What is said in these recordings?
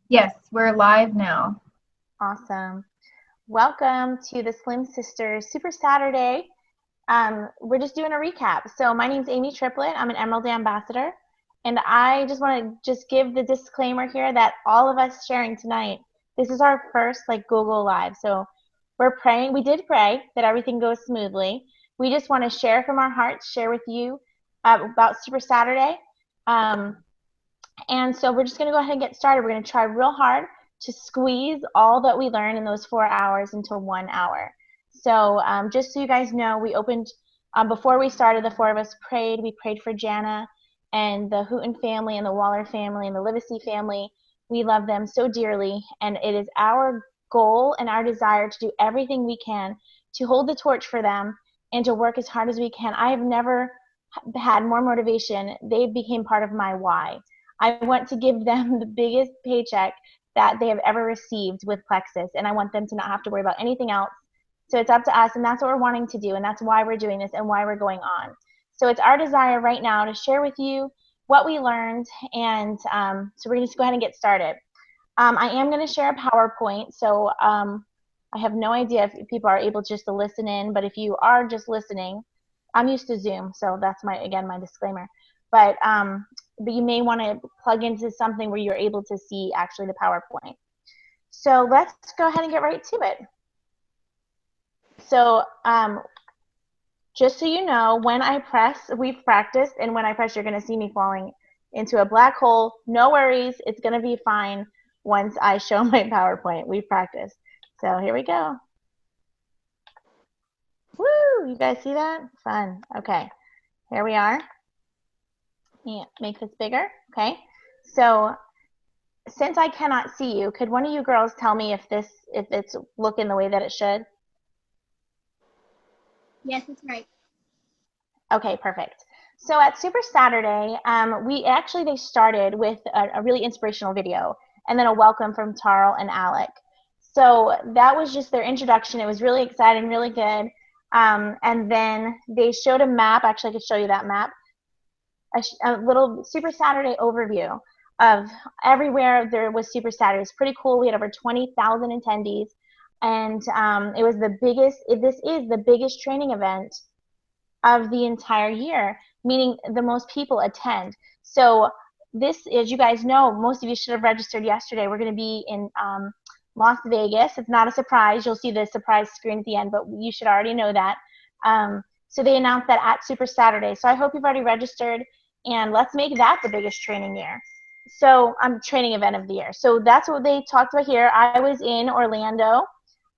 Yes, we're live now. Awesome. Welcome to the Slim Sisters Super Saturday. We're just doing a recap. So my name's Amy Triplett. I'm an Emerald Ambassador. And I just want to just give the disclaimer here that all of us sharing tonight, this is our first Google Live. So we're praying, we did pray that everything goes smoothly. We just want to share from our hearts, share with you about Super Saturday. Um, and so we're just going to go ahead and get started. We're going to try real hard to squeeze all that we learn in those 4 hours into 1 hour. So just so you guys know, we opened, before we started, the four of us prayed. We prayed for Jana and the Hooten family and the Waller family and the Livesey family. We love them so dearly, and it is our goal and our desire to do everything we can to hold the torch for them and to work as hard as we can. I have never had more motivation. They became part of my why. I want to give them the biggest paycheck that they have ever received with Plexus, and I want them to not have to worry about anything else. So it's up to us, and that's what we're wanting to do, and that's why we're doing this and why we're going on. So it's our desire right now to share with you what we learned, and so we're going to just go ahead and get started. I am going to share a PowerPoint, so I have no idea if people are able just to listen in, but if you are just listening, I'm used to Zoom, so that's my disclaimer. But you may want to plug into something where you're able to see actually the PowerPoint. So let's go ahead and get right to it. So just so you know, when I press, we've practiced, and when I press, you're going to see me falling into a black hole. No worries, it's going to be fine once I show my PowerPoint. We've practiced. So here we go. Woo! You guys see that? Fun. Okay, here we are. Make this bigger. Okay. So since I cannot see you, could one of you girls tell me if it's looking the way that it should? Yes, that's right. Okay, perfect. So at Super Saturday, they started with a really inspirational video and then a welcome from Tarl and Alec. So that was just their introduction. It was really exciting, really good. And then they showed a map. Actually, I could show you that map. A little Super Saturday overview of everywhere there was Super Saturday. It was pretty cool. We had over 20,000 attendees, and it was the biggest. This is the biggest training event of the entire year, meaning the most people attend. So this, as you guys know, most of you should have registered yesterday. We're going to be in Las Vegas. It's not a surprise. You'll see the surprise screen at the end, but you should already know that. So they announced that at Super Saturday. So I hope you've already registered, and let's make that the biggest training year. So training event of the year. So that's what they talked about here. I was in Orlando.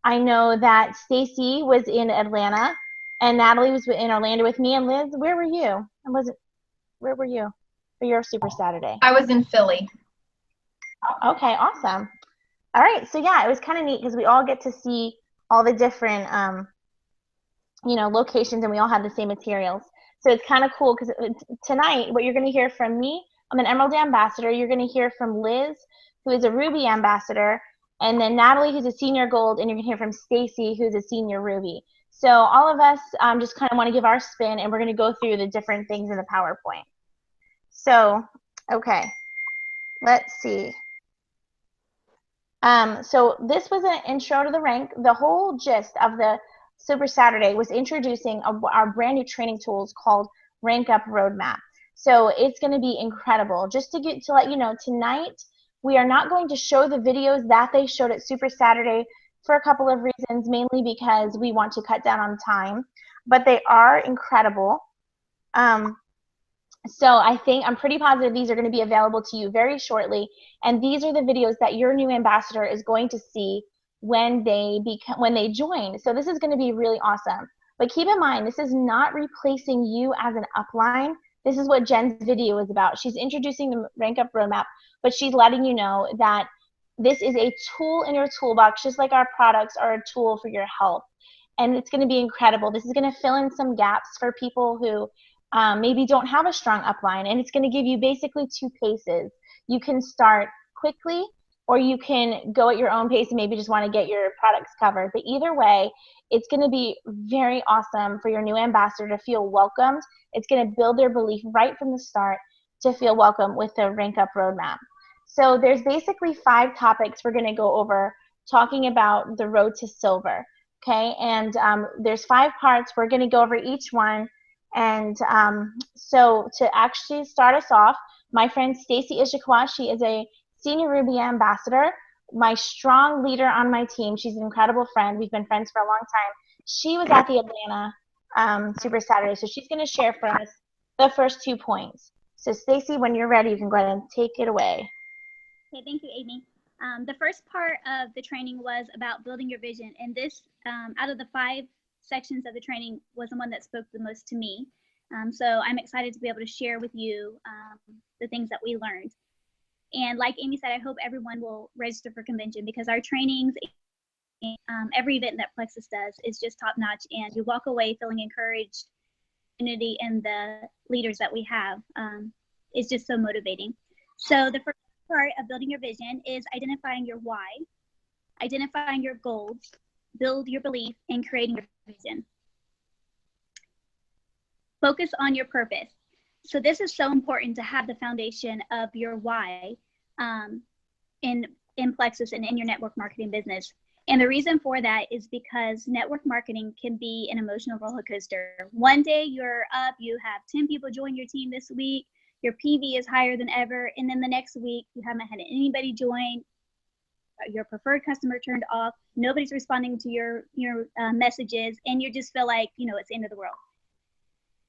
I know that Stacy was in Atlanta, and Natalie was in Orlando with me. And Liz, where were you? Where were you for your Super Saturday? I was in Philly. Okay, awesome. All right, so yeah, it was kind of neat because we all get to see all the different, locations, and we all have the same materials. So it's kind of cool because tonight, what you're going to hear from me, I'm an Emerald Ambassador. You're going to hear from Liz, who is a Ruby Ambassador, and then Natalie, who's a Senior Gold, and you're going to hear from Stacy, who's a Senior Ruby. So all of us just kind of want to give our spin, and we're going to go through the different things in the PowerPoint. So, okay, let's see. So this was an intro to the rank. The whole gist of the Super Saturday was introducing our brand new training tools called Rank Up Roadmap. So it's going to be incredible. Just to let you know, tonight we are not going to show the videos that they showed at Super Saturday for a couple of reasons, mainly because we want to cut down on time, but they are incredible. So I'm pretty positive these are going to be available to you very shortly, and these are the videos that your new ambassador is going to see when they join. So this is going to be really awesome. But keep in mind, this is not replacing you as an upline. This is what Jen's video is about. She's introducing the Rank Up Roadmap, but she's letting you know that this is a tool in your toolbox, just like our products are a tool for your health. And it's going to be incredible. This is going to fill in some gaps for people who maybe don't have a strong upline, and it's going to give you basically two paces. You can start quickly, or you can go at your own pace and maybe just want to get your products covered. But either way, it's going to be very awesome for your new ambassador to feel welcomed. It's going to build their belief right from the start to feel welcome with the Rank Up Roadmap. So there's basically 5 topics we're going to go over talking about the road to silver. Okay, and there's 5 parts. We're going to go over each one. And so to actually start us off, my friend Stacy Ishikawa, she is a Senior Ruby Ambassador, my strong leader on my team. She's an incredible friend. We've been friends for a long time. She was at the Atlanta Super Saturday, so she's going to share for us the first 2 points. So Stacy, when you're ready, you can go ahead and take it away. Okay, thank you, Amy. The first part of the training was about building your vision, and this, out of the 5 sections of the training, was the one that spoke the most to me. So I'm excited to be able to share with you the things that we learned. And like Amy said, I hope everyone will register for convention, because our trainings, every event that Plexus does is just top notch, and you walk away feeling encouraged. Community and the leaders that we have is just so motivating. So the first part of building your vision is identifying your why, identifying your goals, build your belief, and creating your vision. Focus on your purpose. So this is so important to have the foundation of your why in Plexus and in your network marketing business. And the reason for that is because network marketing can be an emotional roller coaster. One day you're up, you have 10 people join your team this week, your PV is higher than ever, and then the next week you haven't had anybody join, your preferred customer turned off, nobody's responding to your messages, and you just feel like, it's the end of the world.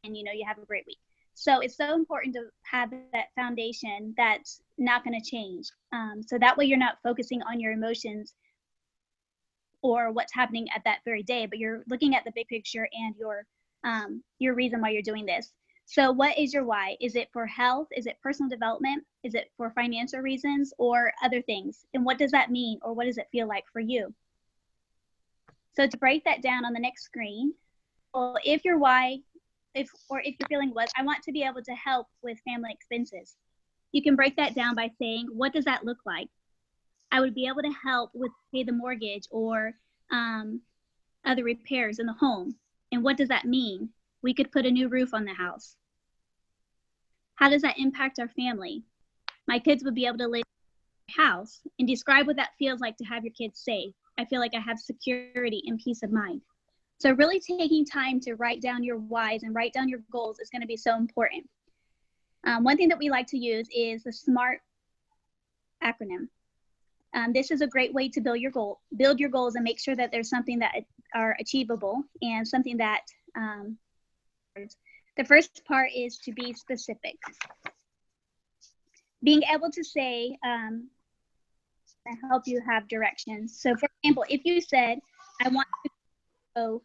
And you have a great week. So it's so important to have that foundation that's not going to change. So that way you're not focusing on your emotions or what's happening at that very day, but you're looking at the big picture and your reason why you're doing this. So what is your why? Is it for health? Is it personal development? Is it for financial reasons or other things? And what does that mean, or what does it feel like for you? So to break that down on the next screen, well, if your why, if your feeling was, I want to be able to help with family expenses, you can break that down by saying, what does that look like? I would be able to help with pay the mortgage or other repairs in the home. And what does that mean? We could put a new roof on the house. How does that impact our family? My kids would be able to live in a house, and describe what that feels like to have your kids safe. I feel like I have security and peace of mind. So really taking time to write down your whys and write down your goals is going to be so important. One thing that we like to use is the SMART acronym. This is a great way to build your goals and make sure that there's something that are achievable and something that the first part is to be specific. Being able to say, help you have directions. So for example, if you said, I want to grow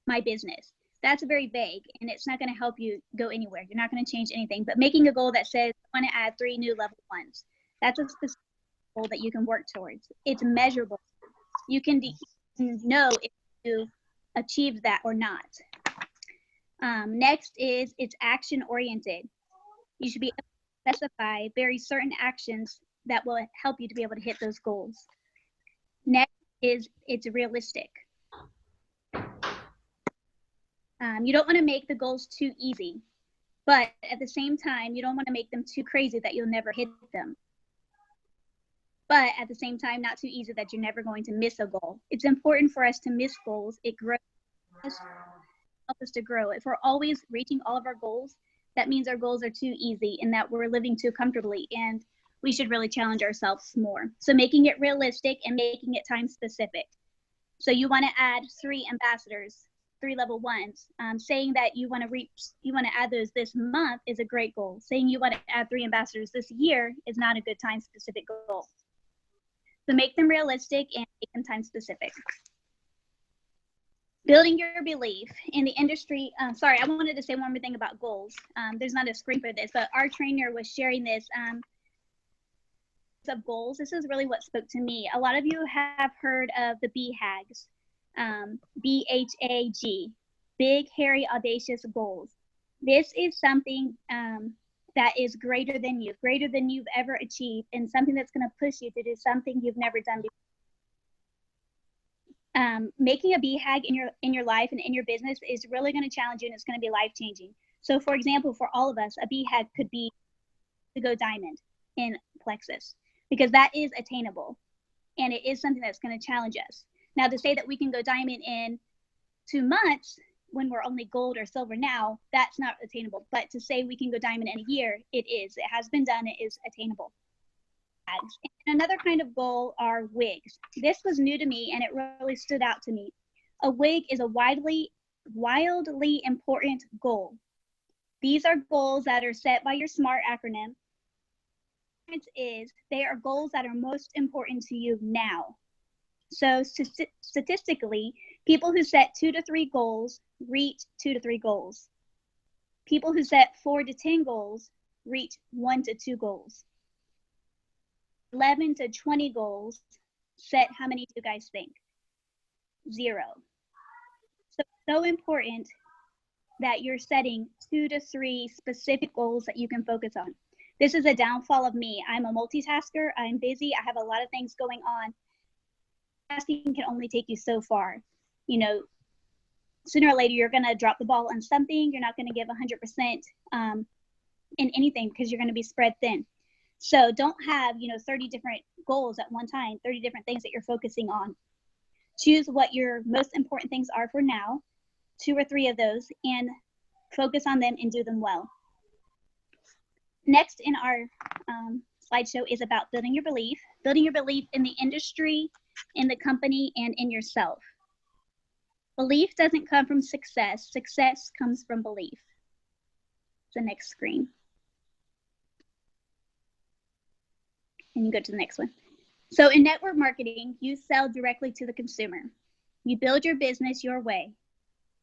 my business, that's very vague and it's not going to help you go anywhere. You're not going to change anything. But making a goal that says, I want to add 3 new level 1s, that's a specific goal that you can work towards. It's measurable. You can know if you achieved that or not. Next is it's action oriented. You should be able to specify very certain actions that will help you to be able to hit those goals. Next is it's realistic. You don't want to make the goals too easy, but at the same time, you don't want to make them too crazy that you'll never hit them. But at the same time, not too easy that you're never going to miss a goal. It's important for us to miss goals. It grows us, helps us to grow. If we're always reaching all of our goals, that means our goals are too easy and that we're living too comfortably, and we should really challenge ourselves more. So making it realistic and making it time specific. So you want to add 3 ambassadors, 3 level 1s. Saying that you want to add those this month is a great goal. Saying you want to add 3 ambassadors this year is not a good time specific goal. So make them realistic and make them time specific. Building your belief in the industry. Sorry, I wanted to say one more thing about goals. There's not a screen for this, but our trainer was sharing this of goals. This is really what spoke to me. A lot of you have heard of the BHAGs, BHAG, big, hairy, audacious goals. This is something that is greater than you've ever achieved, and something that's going to push you to do something you've never done before. Making a BHAG in your life and in your business is really going to challenge you, and it's going to be life changing. So, for example, for all of us, a BHAG could be to go diamond in Plexus. because that is attainable and it is something that's going to challenge us. Now, to say that we can go diamond in 2 months when we're only gold or silver now, that's not attainable. But to say we can go diamond in a year, it is. It has been done. It is attainable. And another kind of goal are wigs. This was new to me and it really stood out to me. A wig is a wildly important goal. These are goals that are set by your SMART acronym. They are goals that are most important to you now. So statistically, people who set 2 to 3 goals reach 2 to 3 goals. People who set 4 to 10 goals reach 1 to 2 goals. 11 to 20 goals set, how many do you guys think? 0. So it's so important that you're setting 2 to 3 specific goals that you can focus on. This is a downfall of me. I'm a multitasker. I'm busy. I have a lot of things going on. Tasking can only take you so far. You know, sooner or later, you're going to drop the ball on something. You're not going to give 100% in anything because you're going to be spread thin. So don't have, 30 different goals at one time, 30 different things that you're focusing on. Choose what your most important things are for now, 2 or 3 of those, and focus on them and do them well. Next in our slideshow is about building your belief in the industry, in the company, and in yourself. Belief doesn't come from success. Success comes from belief. The next screen. And you go to the next one. So in network marketing, you sell directly to the consumer. You build your business your way.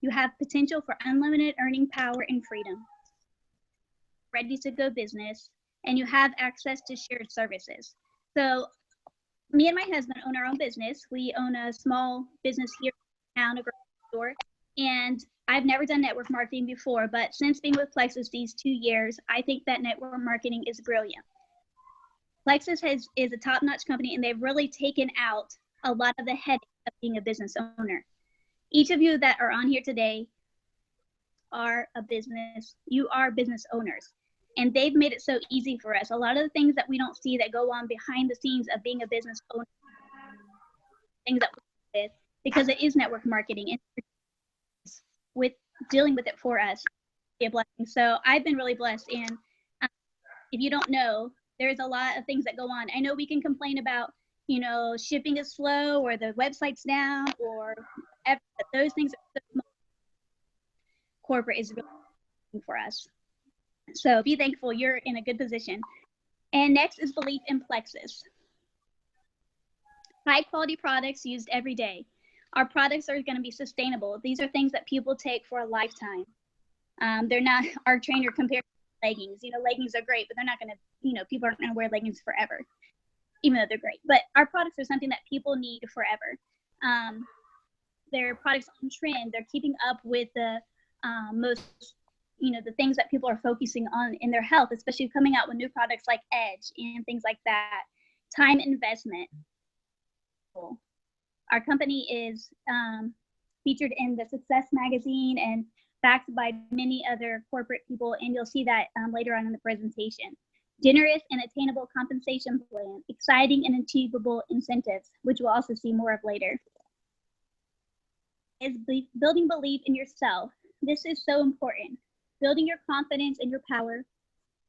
You have potential for unlimited earning power and freedom. Ready to go business, and you have access to shared services. So me and my husband own our own business. We own a small business here in town, a grocery store, and I've never done network marketing before, but since being with Plexus these 2 years, I think that network marketing is brilliant. Plexus is a top-notch company, and they've really taken out a lot of the headache of being a business owner. Each of you that are on here today you are business owners. And they've made it so easy for us. A lot of the things that we don't see that go on behind the scenes of being a business owner, things that we with, because it is network marketing and with dealing with it for us, be a blessing. So I've been really blessed. And if you don't know, there's a lot of things that go on. I know we can complain about, shipping is slow or the website's down or whatever, but those things are so small. Corporate is really for us. So be thankful you're in a good position. And next is belief in Plexus. High quality products used every day. Our products are going to be sustainable. These are things that people take for a lifetime. They're not our trainer compared to leggings. Leggings are great, but they're not going to, people aren't going to wear leggings forever, even though they're great. But our products are something that people need forever. They're products on trend. They're keeping up with the most the things that people are focusing on in their health, especially coming out with new products like Edge and things like that. Time investment. Our company is featured in the Success magazine and backed by many other corporate people, and you'll see that later on in the presentation. Generous and attainable compensation plan, exciting and achievable incentives, which we'll also see more of later. Is building belief in yourself. This is so important. Building your confidence and your power,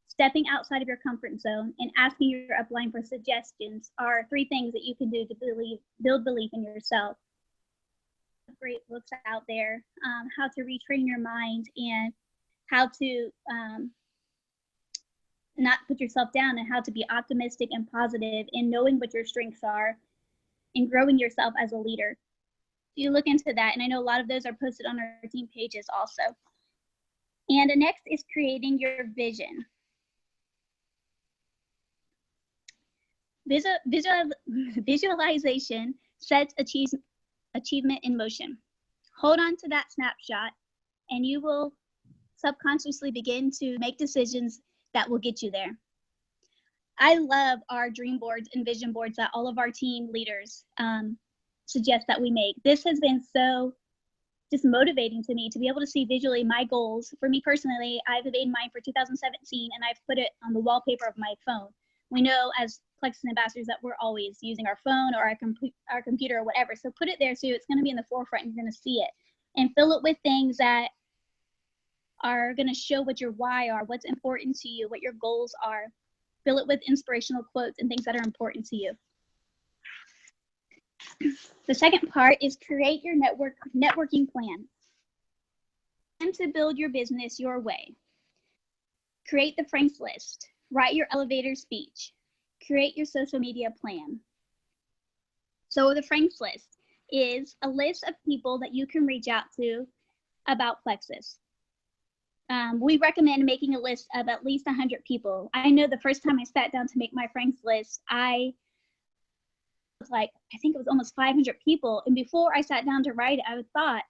stepping outside of your comfort zone, and asking your upline for suggestions are 3 things that you can do to build belief in yourself. Great books out there, how to retrain your mind and how to not put yourself down, and how to be optimistic and positive and knowing what your strengths are and growing yourself as a leader. You look into that, and I know a lot of those are posted on our team pages also. And the next is creating your vision. Visualization sets achievement in motion. Hold on to that snapshot, and you will subconsciously begin to make decisions that will get you there. I love our dream boards and vision boards that all of our team leaders suggest that we make. This has been so just motivating to me to be able to see visually my goals. For me personally, I've made mine for 2017 and I've put it on the wallpaper of my phone. We know as Plexus ambassadors that we're always using our phone or our computer or whatever. So put it there so it's going to be in the forefront and you're going to see it. And fill it with things that are going to show what your why are, what's important to you, what your goals are. Fill it with inspirational quotes and things that are important to you. The second part is create your networking plan. And to build your business your way. Create the Franks list. Write your elevator speech. Create your social media plan. So the Franks list is a list of people that you can reach out to about Plexus. We recommend making a list of at least 100 people. I know the first time I sat down to make my Franks list, I was like, I think it was almost 500 people. And before I sat down to write it, I thought,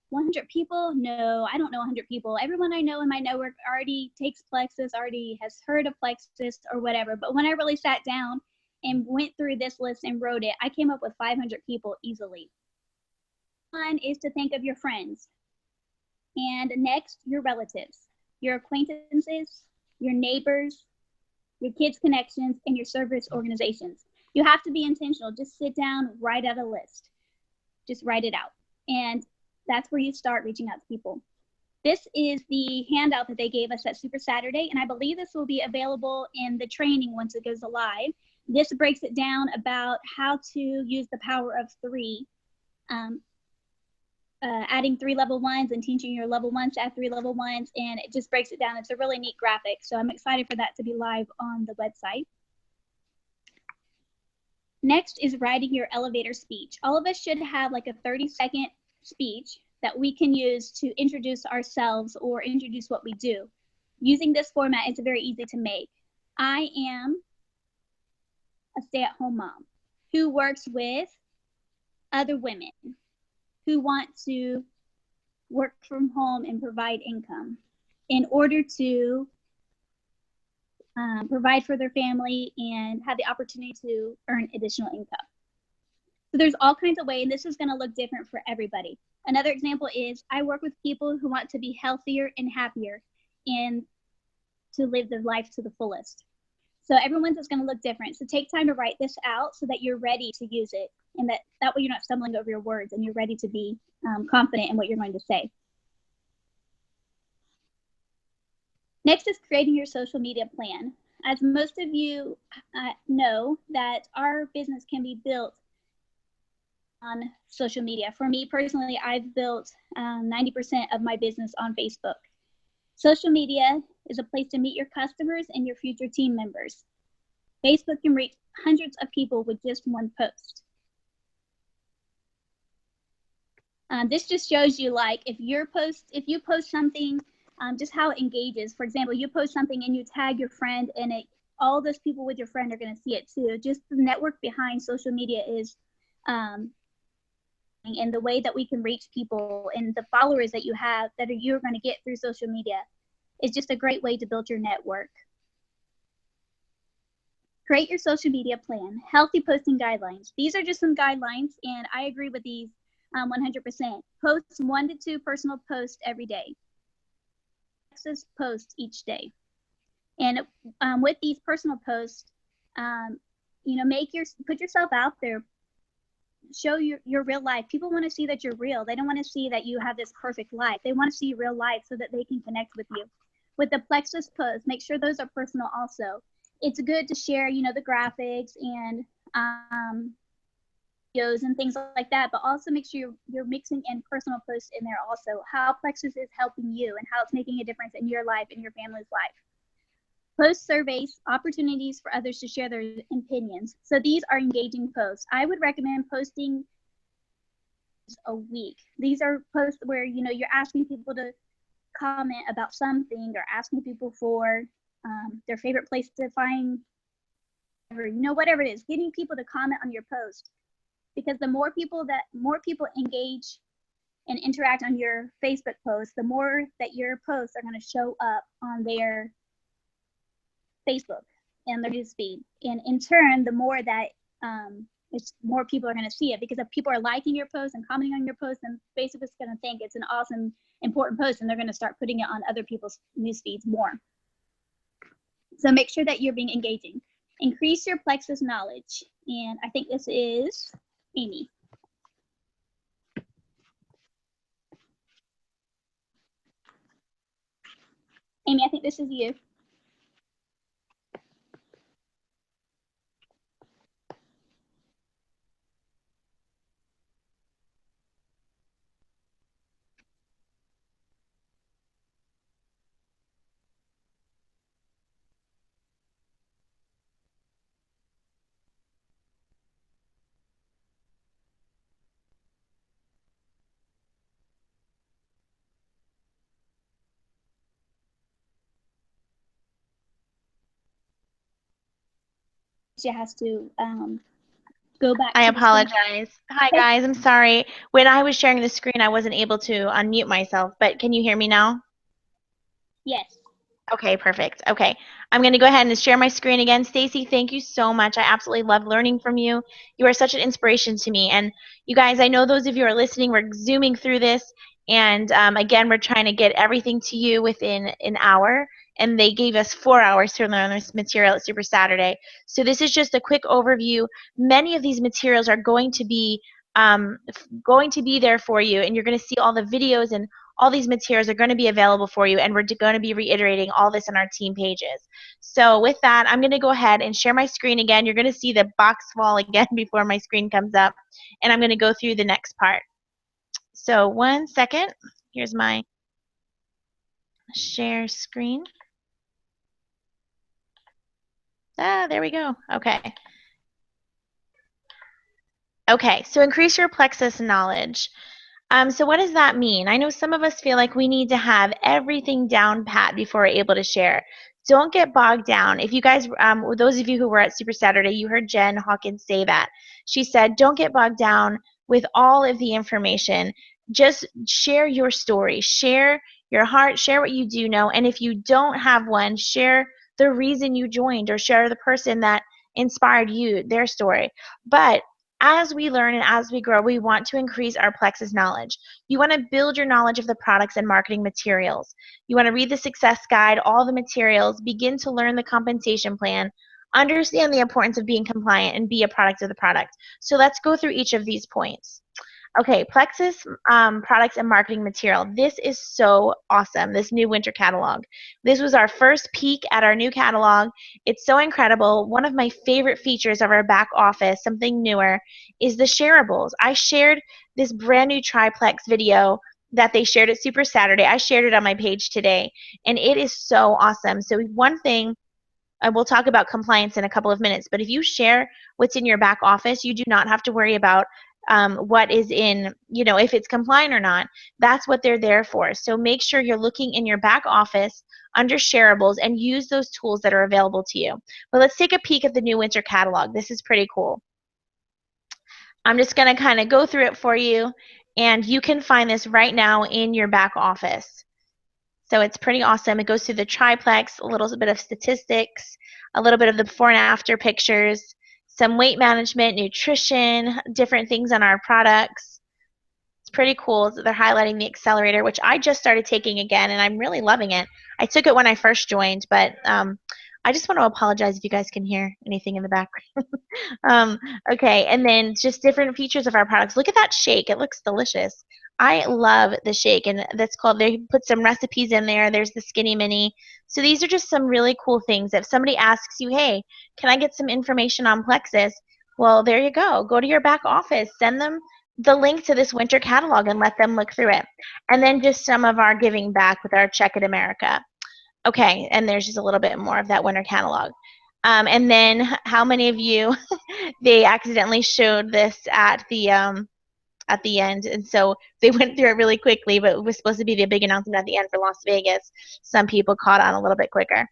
100 people? No, I don't know 100 people. Everyone I know in my network already takes Plexus, already has heard of Plexus or whatever. But when I really sat down and went through this list and wrote it, I came up with 500 people easily. One is to think of your friends. And next, your relatives, your acquaintances, your neighbors, your kids' connections, and your service organizations. You have to be intentional. Just sit down, write out a list. Just write it out. And that's where you start reaching out to people. This is the handout that they gave us at Super Saturday, and I believe this will be available in the training once it goes live. This breaks it down about how to use the power of 3, adding 3 level 1s and teaching your level 1s to add 3 level 1s, and it just breaks it down. It's a really neat graphic, so I'm excited for that to be live on the website. Next is writing your elevator speech. All of us should have like a 30-second speech that we can use to introduce ourselves or introduce what we do. Using this format, it's very easy to make. I am a stay-at-home mom who works with other women who want to work from home and provide income in order to provide for their family and have the opportunity to earn additional income. So there's all kinds of ways, and this is going to look different for everybody. Another example is I work with people who want to be healthier and happier and to live their life to the fullest. So everyone's is going to look different. So take time to write this out so that you're ready to use it, and that way you're not stumbling over your words and you're ready to be confident in what you're going to say. Next is creating your social media plan. As most of you know, that our business can be built on social media. For me personally, I've built 90% of my business on Facebook. Social media is a place to meet your customers and your future team members. Facebook can reach hundreds of people with just one post. This just shows you, like, if you post something, just how it engages. For example, you post something and you tag your friend, and all those people with your friend are going to see it too. Just the network behind social media is and the way that we can reach people and the followers that you have that you're going to get through social media is just a great way to build your network. Create your social media plan. Healthy posting guidelines. These are just some guidelines, and I agree with these 100%. Post 1 to 2 personal posts every day. Plexus posts each day. And with these personal posts, put yourself out there. Show your real life. People want to see that you're real. They don't want to see that you have this perfect life. They want to see real life so that they can connect with you. With the Plexus posts, make sure those are personal also. It's good to share, the graphics and videos and things like that, but also make sure you're mixing in personal posts in there also. How Plexus is helping you and how it's making a difference in your life and your family's life. Post surveys, opportunities for others to share their opinions. So these are engaging posts. I would recommend posting a week. These are posts where, you're asking people to comment about something or asking people for their favorite place to find, whatever it is, getting people to comment on your post. Because the more people engage and interact on your Facebook post, the more that your posts are going to show up on their Facebook and their newsfeed, and in turn, the more that more people are going to see it, because if people are liking your post and commenting on your post, then Facebook is going to think it's an awesome, important post, and they're going to start putting it on other people's newsfeeds more. So make sure that you're being engaging. Increase your Plexus knowledge. And I think this is Amy. Amy, I think this is you. She has to go back. I to the screen. apologize. Hi, guys. I'm sorry. When I was sharing the screen, I wasn't able to unmute myself, but can you hear me now? Yes. Okay, perfect. Okay, I'm going to go ahead and share my screen again. Stacy, thank you so much. I absolutely love learning from you. You are such an inspiration to me. And you guys, I know those of you who are listening, we're zooming through this. And again, we're trying to get everything to you within an hour. And they gave us 4 hours to learn this material at Super Saturday. So this is just a quick overview. Many of these materials are going to be there for you. And you're going to see all the videos and all these materials are going to be available for you, and we're going to be reiterating all this on our team pages. So with that, I'm going to go ahead and share my screen again. You're going to see the box fall again before my screen comes up, and I'm going to go through the next part. So 1 second. Here's my share screen. There we go. Okay. Okay, so increase your Plexus knowledge. So what does that mean? I know some of us feel like we need to have everything down pat before we're able to share. Don't get bogged down. If you guys, those of you who were at Super Saturday, you heard Jen Hawkins say that. She said, don't get bogged down with all of the information. Just share your story. Share your heart. Share what you do know. And if you don't have one, share the reason you joined or share the person that inspired you, their story. But as we learn and as we grow, we want to increase our Plexus knowledge. You want to build your knowledge of the products and marketing materials. You want to read the success guide, all the materials, begin to learn the compensation plan, understand the importance of being compliant, and be a product of the product. So let's go through each of these points. Okay, Plexus products and marketing material. This is so awesome, this new winter catalog. This was our first peek at our new catalog. It's so incredible. One of my favorite features of our back office, something newer, is the shareables. I shared this brand new triplex video that they shared at Super Saturday. I shared it on my page today, and it is so awesome. So one thing, we'll talk about compliance in a couple of minutes, but if you share what's in your back office, you do not have to worry about what is in, if it's compliant or not. That's what they're there for. So make sure you're looking in your back office under shareables and use those tools that are available to you. But let's take a peek at the new winter catalog. This is pretty cool. I'm just going to kind of go through it for you, and you can find this right now in your back office. So it's pretty awesome. It goes through the triplex, a little bit of statistics, a little bit of the before and after pictures, some weight management, nutrition, different things on our products. It's pretty cool. They're highlighting the accelerator, which I just started taking again, and I'm really loving it. I took it when I first joined, but I just want to apologize if you guys can hear anything in the background. Okay, and then just different features of our products. Look at that shake. It looks delicious. I love the shake, and that's called, they put some recipes in there. There's the Skinny Mini. So these are just some really cool things. If somebody asks you, hey, can I get some information on Plexus? Well, there you go. Go to your back office. Send them the link to this winter catalog and let them look through it. And then just some of our giving back with our Check It America. Okay, and there's just a little bit more of that winter catalog. And then how many of you, they accidentally showed this at the end, and so they went through it really quickly, but it was supposed to be the big announcement at the end for Las Vegas. Some people caught on a little bit quicker.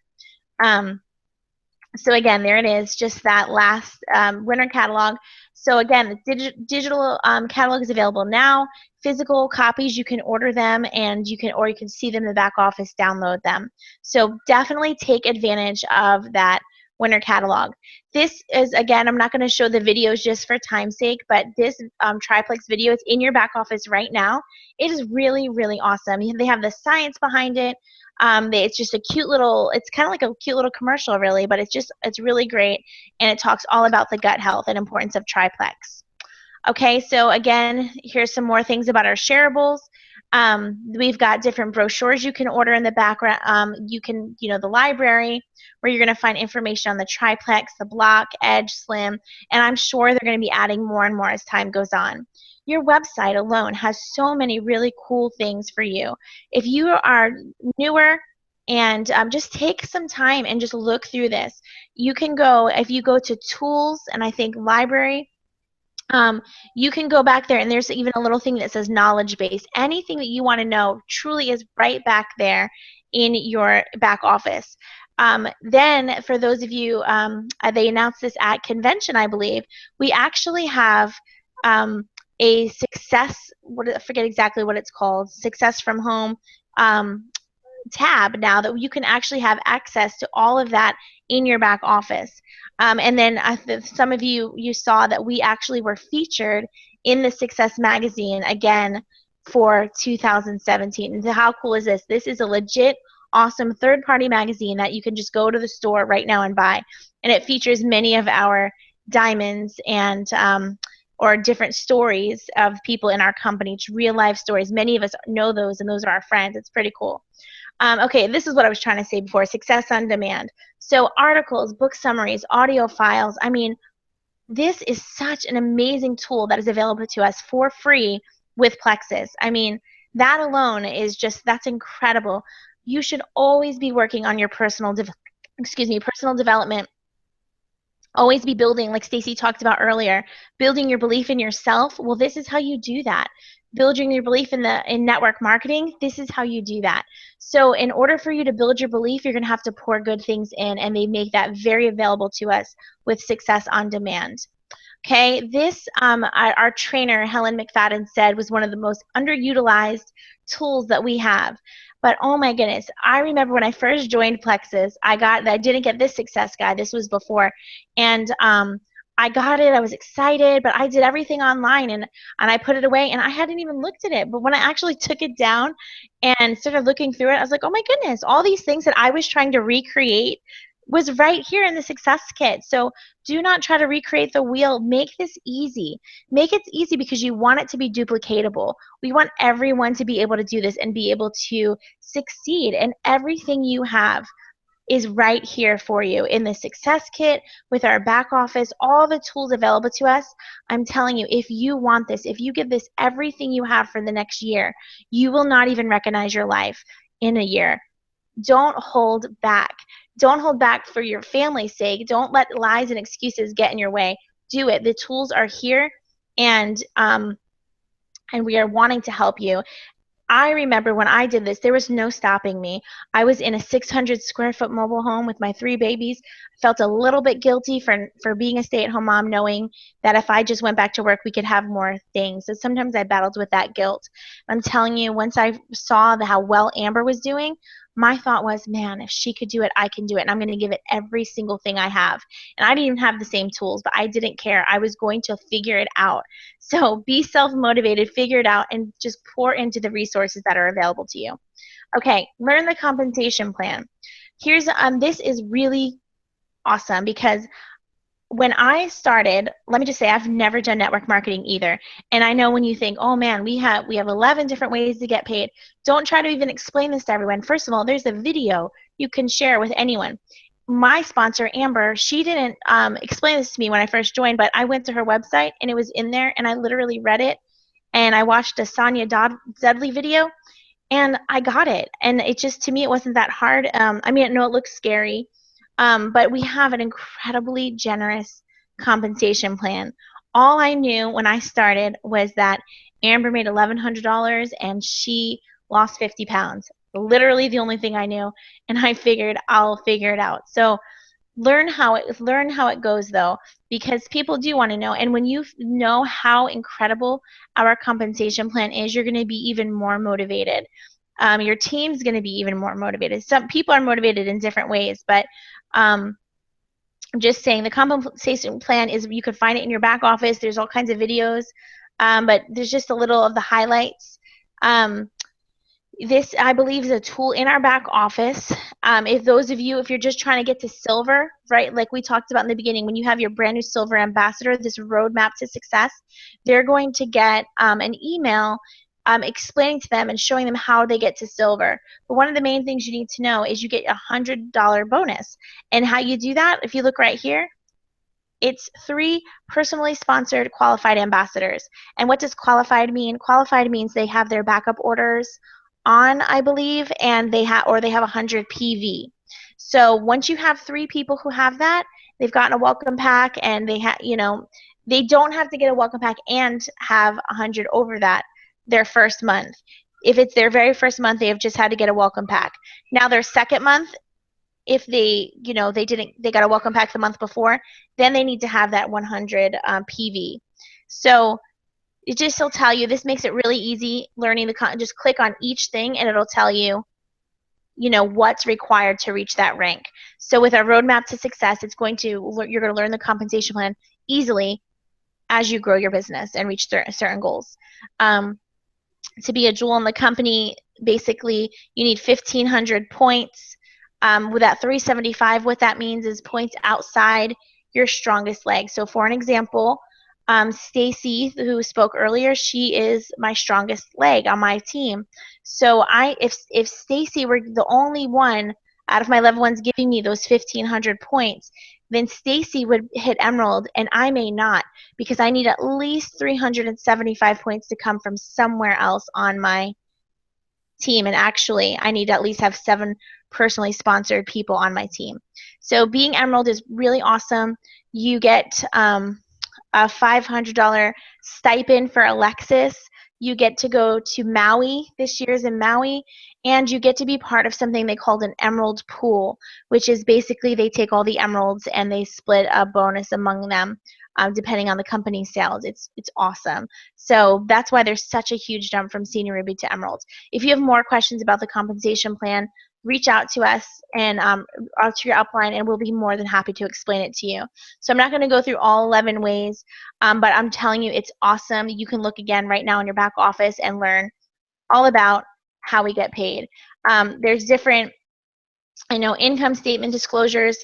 So again, there it is, just that last winter catalog. So again, the digital catalog is available now. Physical copies, you can order them, and you can see them in the back office, download them. So definitely take advantage of that winter catalog. This is, again, I'm not going to show the videos just for time's sake, but this triplex video is in your back office right now. It is really, really awesome. They have the science behind it. It's just a cute little, it's kind of like a cute little commercial really, but it's really great, and it talks all about the gut health and importance of triplex. Okay, so again, here's some more things about our shareables. We've got different brochures you can order in the background. You can, the library, where you're going to find information on the triplex, the block, edge, slim, and I'm sure they're going to be adding more and more as time goes on. Your website alone has so many really cool things for you. If you are newer, and just take some time and just look through this. You can go, if you go to tools and I think library, you can go back there, and there's even a little thing that says knowledge base. Anything that you want to know truly is right back there in your back office. Then for those of you, they announced this at convention, I believe, we actually have a success, I forget exactly what it's called, success from home tab now that you can actually have access to all of that in your back office. And then some of you saw that we actually were featured in the Success magazine again for 2017. And how cool is this? This is a legit, awesome third-party magazine that you can just go to the store right now and buy. And it features many of our diamonds and or different stories of people in our company, real-life stories. Many of us know those, and those are our friends. It's pretty cool. Okay, this is what I was trying to say before, Success on Demand. So articles, book summaries, audio files. I mean, this is such an amazing tool that is available to us for free with Plexus. I mean, that alone is just, that's incredible. You should always be working on your personal development. Always be building, like Stacy talked about earlier, building your belief in yourself. Well, this is how you do that. Building your belief in network marketing, this is how you do that. So in order for you to build your belief, you're going to have to pour good things in, and they make that very available to us with Success on Demand. Okay, this, our trainer, Helen McFadden, said was one of the most underutilized tools that we have. But oh my goodness, I remember when I first joined Plexus, I didn't get this success guide. This was before. And I got it. I was excited, but I did everything online, and I put it away, and I hadn't even looked at it. But when I actually took it down and started looking through it, I was like, oh my goodness, all these things that I was trying to recreate was right here in the Success Kit. So do not try to recreate the wheel. Make this easy. Make it easy because you want it to be duplicatable. We want everyone to be able to do this and be able to succeed, and everything you have is right here for you in the Success Kit with our back office, all the tools available to us. I'm telling you, if you want this, if you give this everything you have for the next year, you will not even recognize your life in a year. Don't hold back. Don't hold back for your family's sake. Don't let lies and excuses get in your way. Do it. The tools are here, and we are wanting to help you. I remember when I did this, there was no stopping me. I was in a 600 square foot mobile home with my 3 babies. I felt a little bit guilty for being a stay-at-home mom, knowing that if I just went back to work, we could have more things. So sometimes I battled with that guilt. I'm telling you, once I saw how well Amber was doing, my thought was, man, if she could do it, I can do it. And I'm going to give it every single thing I have. And I didn't even have the same tools, but I didn't care. I was going to figure it out. So be self-motivated, figure it out, and just pour into the resources that are available to you. Okay, learn the compensation plan. Here's this is really awesome because when I started, let me just say I've never done network marketing either. And I know when you think, oh man, we have 11 different ways to get paid. Don't try to even explain this to everyone. First of all, there's a video you can share with anyone. My sponsor, Amber, she didn't explain this to me when I first joined, but I went to her website and it was in there, and I literally read it, and I watched a Sonia Dudley video, and I got it. And it just, to me, it wasn't that hard. I mean, no, it looks scary. But we have an incredibly generous compensation plan. All I knew when I started was that Amber made $1,100 and she lost 50 pounds. Literally the only thing I knew, and I figured I'll figure it out. So learn how it goes though, because people do want to know. And when you know how incredible our compensation plan is, you're going to be even more motivated. Your team's going to be even more motivated. Some people are motivated in different ways, but just saying the compensation plan is, you could find it in your back office. There's all kinds of videos, but there's just a little of the highlights. This, I believe, is a tool in our back office. If those of you, if you're just trying to get to silver, right, like we talked about in the beginning, when you have your brand new silver ambassador, this roadmap to success, they're going to get an email explaining to them and showing them how they get to silver. But one of the main things you need to know is you get a $100 bonus. And how you do that, if you look right here, it's 3 personally sponsored qualified ambassadors. And what does qualified mean? Qualified means they have their backup orders on, I believe, and they have 100 PV. So once you have 3 people who have that, they've gotten a welcome pack, and they don't have to get a welcome pack and have 100 over that their first month. If it's their very first month, they have just had to get a welcome pack. Now their second month, if they got a welcome pack the month before, then they need to have that 100 PV. So it just will tell you, this makes it really easy learning just click on each thing and it'll tell you, what's required to reach that rank. So with our roadmap to success, you're going to learn the compensation plan easily as you grow your business and reach certain goals. To be a jewel in the company, basically you need 1,500 points. With that 375, what that means is points outside your strongest leg. So for an example, Stacy, who spoke earlier, she is my strongest leg on my team. So if Stacy were the only one out of my level ones giving me those 1,500 points, then Stacy would hit Emerald and I may not, because I need at least 375 points to come from somewhere else on my team. And actually, I need to at least have 7 personally sponsored people on my team. So being Emerald is really awesome. You get a $500 stipend for Alexis. You get to go to Maui. This year's in Maui. And you get to be part of something they called an Emerald Pool, which is basically they take all the emeralds and they split a bonus among them, depending on the company's sales. It's awesome. So that's why there's such a huge jump from Senior Ruby to Emerald. If you have more questions about the compensation plan, reach out to us and out to your upline, and we'll be more than happy to explain it to you. So I'm not going to go through all 11 ways, but I'm telling you, it's awesome. You can look again right now in your back office and learn all about how we get paid. There's different income statement disclosures,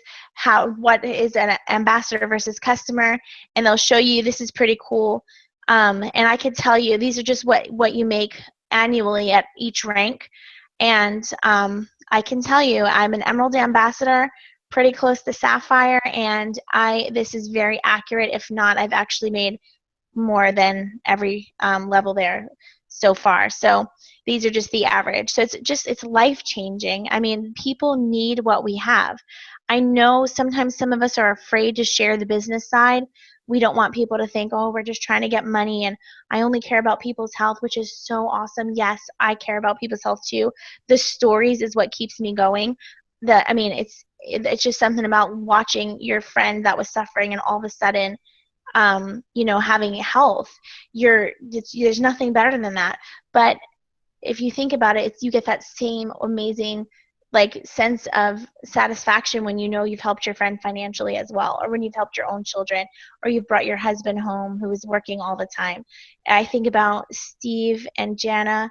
what is an ambassador versus customer, and they'll show you. This is pretty cool. And I can tell you, these are just what you make annually at each rank. And I can tell you, I'm an Emerald ambassador, pretty close to Sapphire, and this is very accurate. If not, I've actually made more than every level there so far. So these are just the average. So it's life-changing. I mean, people need what we have. I know sometimes some of us are afraid to share the business side. We don't want people to think, oh, we're just trying to get money and I only care about people's health, which is so awesome. Yes, I care about people's health too. The stories is what keeps me going. It's just something about watching your friend that was suffering and all of a sudden, having health. There's nothing better than that. But if you think about it, you get that same amazing sense of satisfaction when you've helped your friend financially as well, or when you've helped your own children, or you've brought your husband home who is working all the time. I think about Steve and Jana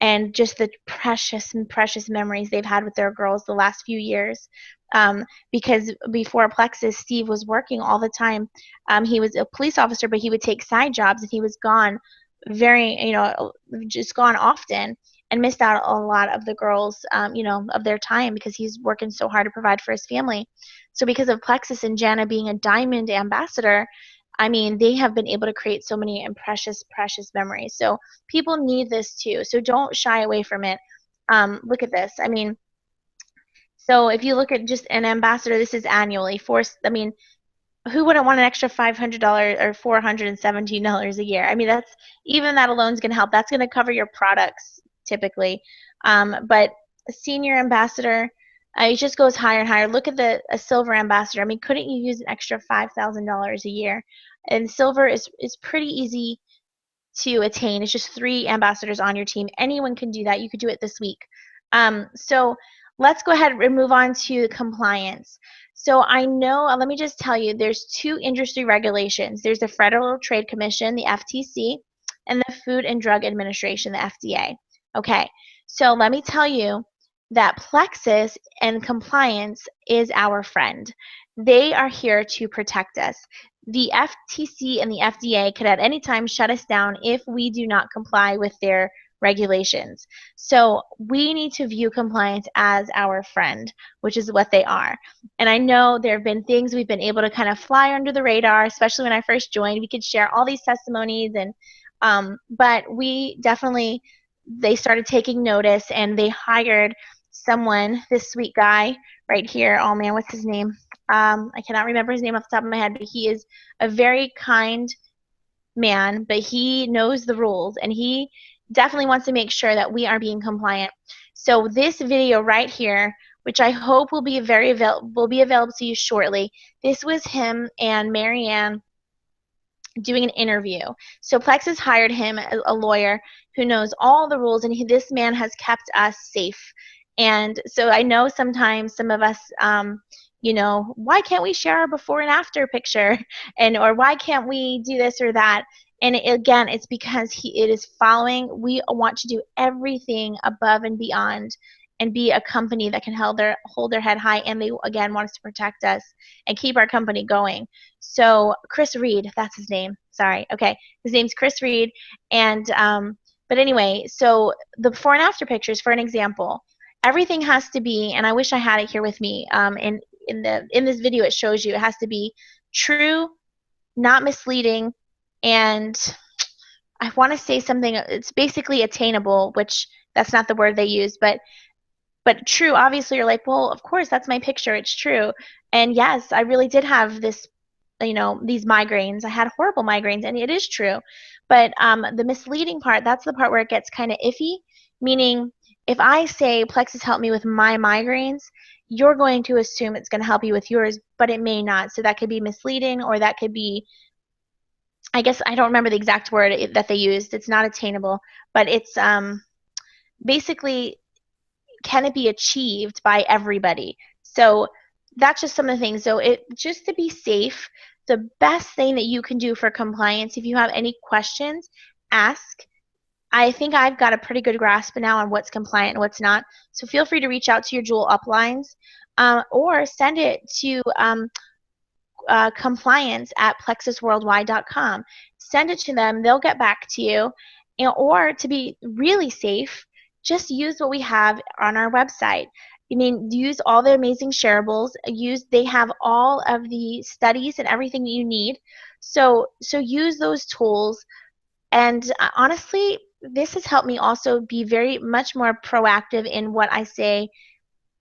and just the precious memories they've had with their girls the last few years. Because before Plexus, Steve was working all the time. He was a police officer, but he would take side jobs, and he was gone just gone often, and missed out a lot of the girls, of their time, because he's working so hard to provide for his family. So because of Plexus and Jana being a diamond ambassador, I mean, they have been able to create so many and precious memories. So people need this too. So don't shy away from it. Look at this. I mean, so if you look at just an ambassador, this is annually. Who wouldn't want an extra $500 or $417 a year? I mean, even that alone is going to help. That's going to cover your products typically. But a senior ambassador, it just goes higher and higher. Look at a silver ambassador. I mean, couldn't you use an extra $5,000 a year? And silver is pretty easy to attain. It's just 3 ambassadors on your team. Anyone can do that. You could do it this week. So let's go ahead and move on to compliance. So I know, let me just tell you, there's 2 industry regulations. There's the Federal Trade Commission, the FTC, and the Food and Drug Administration, the FDA. Okay, So let me tell you that Plexus and compliance is our friend. They are here to protect us. The FTC and the FDA could at any time shut us down if we do not comply with their regulations. So we need to view compliance as our friend, which is what they are. And I know there have been things we've been able to kind of fly under the radar, especially when I first joined. We could share all these testimonies, and but we definitely, they started taking notice, and they hired someone, this sweet guy right here. Oh man, what's his name? I cannot remember his name off the top of my head, but he is a very kind man, but he knows the rules, and he definitely wants to make sure that we are being compliant. So this video right here, which I hope will be available to you shortly, this was him and Marianne doing an interview. So Plexus hired him, a lawyer who knows all the rules, and this man has kept us safe. And so I know sometimes some of us, you know, why can't we share our before and after picture, or why can't we do this or that? And again, it's because it is following. We want to do everything above and beyond, and be a company that can hold their head high, and they again want us to protect us and keep our company going. So Chris Reed, that's his name. Sorry. Okay, his name's Chris Reed, and but anyway, so the before and after pictures, for an example, everything has to be, and I wish I had it here with me. In this video, it shows you it has to be true, not misleading, and I want to say something. It's basically attainable, which that's not the word they use, but true. Obviously, you're like, well, of course, that's my picture. It's true. And yes, I really did have this, you know, these migraines. I had horrible migraines, and it is true. But the misleading part, that's the part where it gets kind of iffy, meaning if I say Plexus helped me with my migraines, you're going to assume it's going to help you with yours, but it may not. So that could be misleading, or that could be, I guess I don't remember the exact word that they used. It's not attainable, but it's basically, can it be achieved by everybody? So that's just some of the things. So just to be safe, the best thing that you can do for compliance, if you have any questions, ask. I think I've got a pretty good grasp now on what's compliant and what's not. So feel free to reach out to your Jewel uplines, or send it to compliance@plexusworldwide.com. Send it to them. They'll get back to you. Or to be really safe, just use what we have on our website. I mean, use all the amazing shareables. They have all of the studies and everything that you need. So use those tools. And honestly, this has helped me also be very much more proactive in what I say.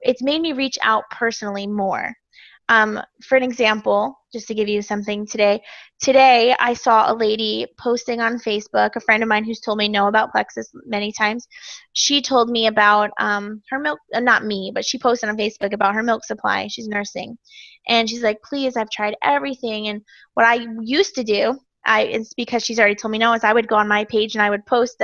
It's made me reach out personally more. For an example, just to give you something today I saw a lady posting on Facebook, a friend of mine who's told me no about Plexus many times. She told me about her milk, not me, but she posted on Facebook about her milk supply. She's nursing. And she's like, please, I've tried everything. And what I used to do, it's because she's already told me no, is I would go on my page and I would post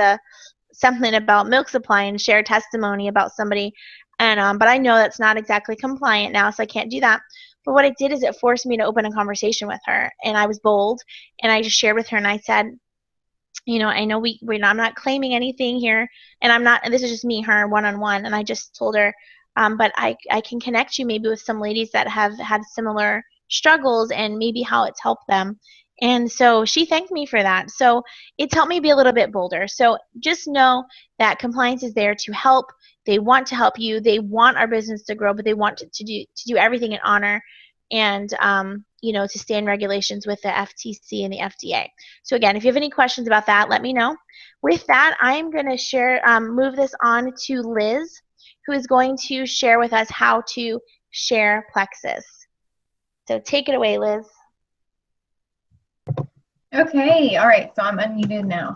something about milk supply and share testimony about somebody. And but I know that's not exactly compliant now, so I can't do that. But what it did is it forced me to open a conversation with her, and I was bold, and I just shared with her, and I said, you know, I know I'm not claiming anything here, and I'm not, and this is just me, her, one-on-one, and I just told her, but I can connect you maybe with some ladies that have had similar struggles and maybe how it's helped them. And so she thanked me for that. So it's helped me be a little bit bolder. So just know that compliance is there to help. They want to help you. They want our business to grow, but they want to do everything in honor, and you know, to stay in regulations with the FTC and the FDA. So again, if you have any questions about that, let me know. With that, I'm going to move this on to Liz, who is going to share with us how to share Plexus. So take it away, Liz. Okay, all right, so I'm unmuted now.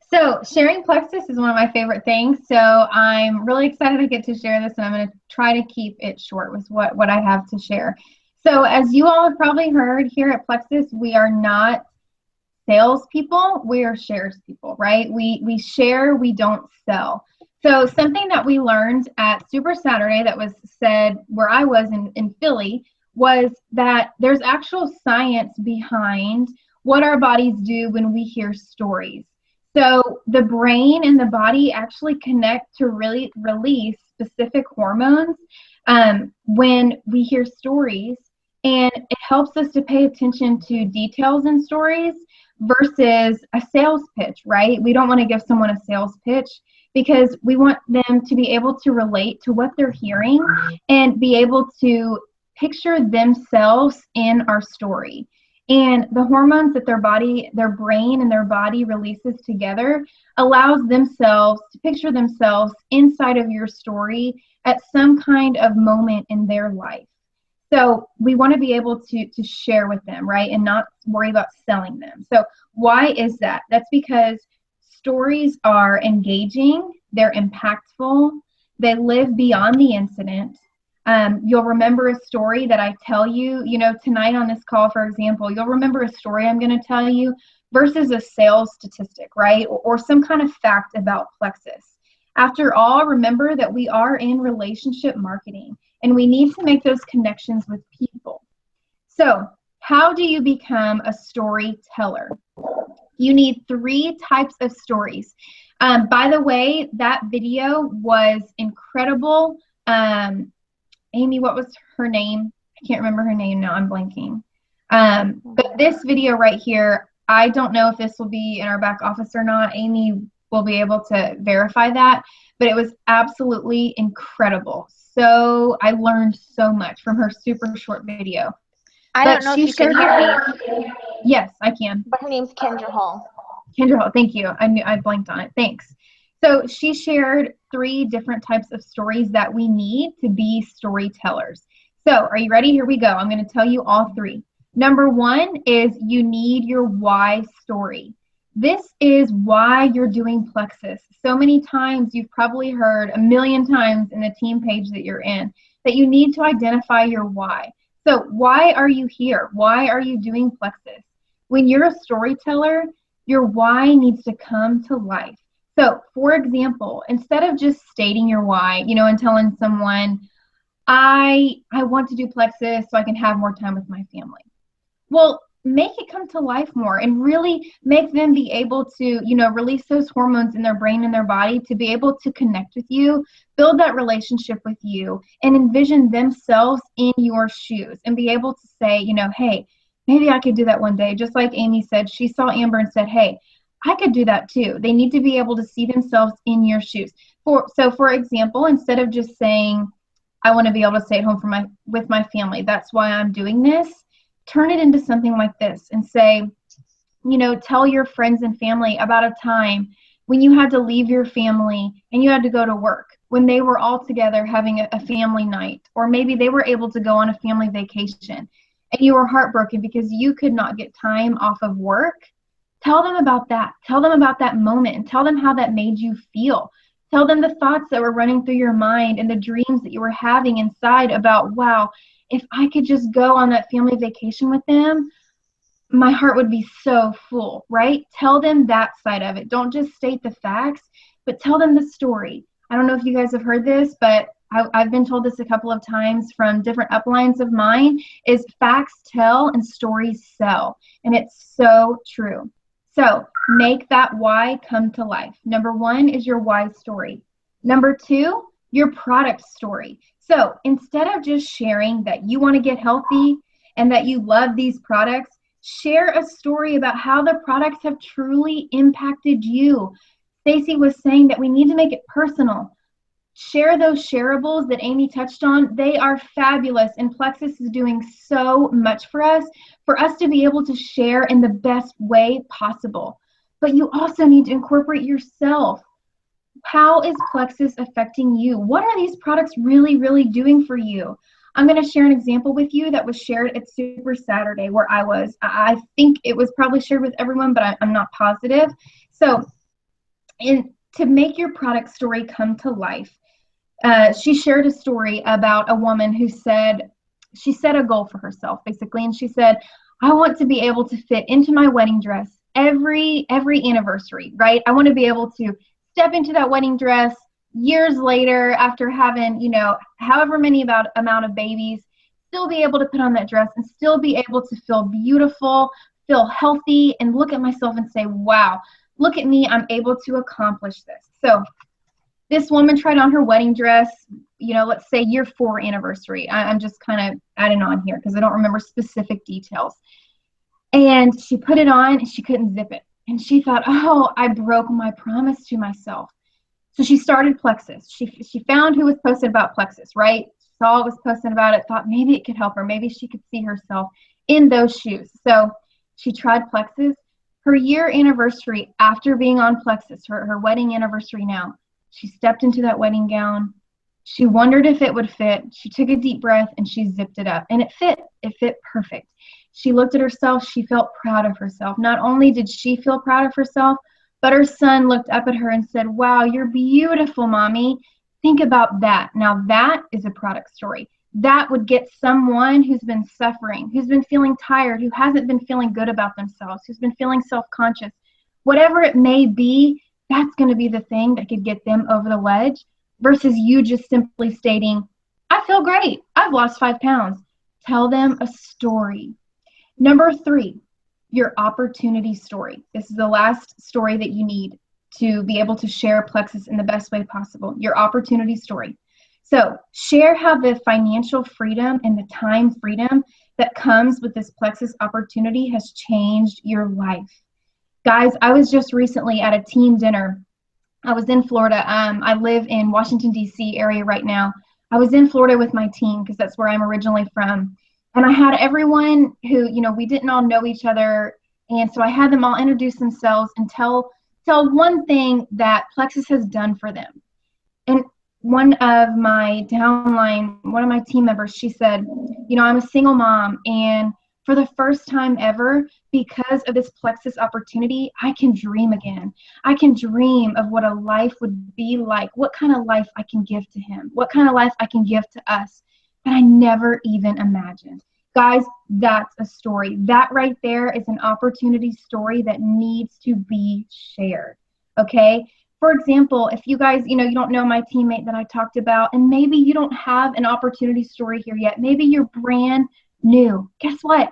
So sharing Plexus is one of my favorite things, so I'm really excited to get to share this, and I'm going to try to keep it short with what I have to share. So as you all have probably heard, here at Plexus, we are not salespeople, we are shares people, right? We share, we don't sell. So something that we learned at Super Saturday that was said where I was in Philly was that there's actual science behind what our bodies do when we hear stories. So the brain and the body actually connect to really release specific hormones when we hear stories, and it helps us to pay attention to details in stories versus a sales pitch, right? We don't want to give someone a sales pitch because we want them to be able to relate to what they're hearing and be able to picture themselves in our story. And the hormones that their brain and their body releases together allows themselves to picture themselves inside of your story at some kind of moment in their life. So we want to be able to share with them, right? And not worry about selling them. So why is that? That's because stories are engaging, they're impactful, they live beyond the incident. You'll remember a story that I tell you, tonight on this call, for example, you'll remember a story I'm going to tell you versus a sales statistic, right? Or some kind of fact about Plexus. After all, remember that we are in relationship marketing and we need to make those connections with people. So how do you become a storyteller? You need 3 types of stories. By the way, that video was incredible. Amy, what was her name? I can't remember her name now. I'm blanking. But this video right here, I don't know if this will be in our back office or not. Amy will be able to verify that. But it was absolutely incredible. So I learned so much from her super short video. I don't know if you can hear me. Yes, I can. But her name's Kendra Hall. Kendra Hall, thank you. I blanked on it. Thanks. So she shared 3 different types of stories that we need to be storytellers. So are you ready? Here we go. I'm going to tell you all 3. Number 1 is you need your why story. This is why you're doing Plexus. So many times you've probably heard a million times in the team page that you're in that you need to identify your why. So why are you here? Why are you doing Plexus? When you're a storyteller, your why needs to come to life. So, for example, instead of just stating your why, and telling someone, I want to do Plexus so I can have more time with my family. Well, make it come to life more and really make them be able to, release those hormones in their brain and their body to be able to connect with you, build that relationship with you, and envision themselves in your shoes and be able to say, hey, maybe I could do that one day. Just like Amy said, she saw Amber and said, hey, I could do that too. They need to be able to see themselves in your shoes. For example, instead of just saying, I want to be able to stay at home with my family, that's why I'm doing this, turn it into something like this and say, tell your friends and family about a time when you had to leave your family and you had to go to work, when they were all together having a family night, or maybe they were able to go on a family vacation and you were heartbroken because you could not get time off of work. Tell them about that. Tell them about that moment and tell them how that made you feel. Tell them the thoughts that were running through your mind and the dreams that you were having inside about, wow, if I could just go on that family vacation with them, my heart would be so full, right? Tell them that side of it. Don't just state the facts, but tell them the story. I don't know if you guys have heard this, but I've been told this a couple of times from different uplines of mine, is facts tell and stories sell. And it's so true. So make that why come to life. Number 1 is your why story. Number 2, your product story. So instead of just sharing that you want to get healthy and that you love these products, share a story about how the products have truly impacted you. Stacy was saying that we need to make it personal. Share those shareables that Amy touched on. They are fabulous, and Plexus is doing so much for us to be able to share in the best way possible. But you also need to incorporate yourself. How is Plexus affecting you? What are these products really, really doing for you? I'm going to share an example with you that was shared at Super Saturday where I was. I think it was probably shared with everyone, but I'm not positive. So to make your product story come to life, she shared a story about a woman who said, she set a goal for herself basically, and she said, I want to be able to fit into my wedding dress every anniversary, right? I want to be able to step into that wedding dress years later after having, however many amount of babies, still be able to put on that dress and still be able to feel beautiful, feel healthy, and look at myself and say, wow, look at me, I'm able to accomplish this. So this woman tried on her wedding dress, let's say year 4 anniversary. I'm just kind of adding on here because I don't remember specific details. And she put it on and she couldn't zip it. And she thought, oh, I broke my promise to myself. So she started Plexus. She found who was posted about Plexus, right? Saw it was posted about it, thought maybe it could help her. Maybe she could see herself in those shoes. So she tried Plexus. Her year anniversary after being on Plexus, her wedding anniversary now, she stepped into that wedding gown. She wondered if it would fit. She took a deep breath and she zipped it up. And it fit. It fit perfect. She looked at herself. She felt proud of herself. Not only did she feel proud of herself, but her son looked up at her and said, wow, you're beautiful, Mommy. Think about that. Now that is a product story. That would get someone who's been suffering, who's been feeling tired, who hasn't been feeling good about themselves, who's been feeling self-conscious, whatever it may be, that's going to be the thing that could get them over the ledge versus you just simply stating, I feel great. I've lost 5 pounds. Tell them a story. Number 3, your opportunity story. This is the last story that you need to be able to share Plexus in the best way possible. Your opportunity story. So share how the financial freedom and the time freedom that comes with this Plexus opportunity has changed your life. Guys, I was just recently at a team dinner. I was in Florida. I live in Washington, D.C. area right now. I was in Florida with my team because that's where I'm originally from. And I had everyone who, we didn't all know each other. And so I had them all introduce themselves and tell one thing that Plexus has done for them. And one of my team members, she said, I'm a single mom, and for the first time ever, because of this Plexus opportunity, I can dream again. I can dream of what a life would be like, what kind of life I can give to him, what kind of life I can give to us that I never even imagined. Guys, that's a story. That right there is an opportunity story that needs to be shared, okay? For example, if you guys, you don't know my teammate that I talked about, and maybe you don't have an opportunity story here yet. Maybe you're brand new. Guess what?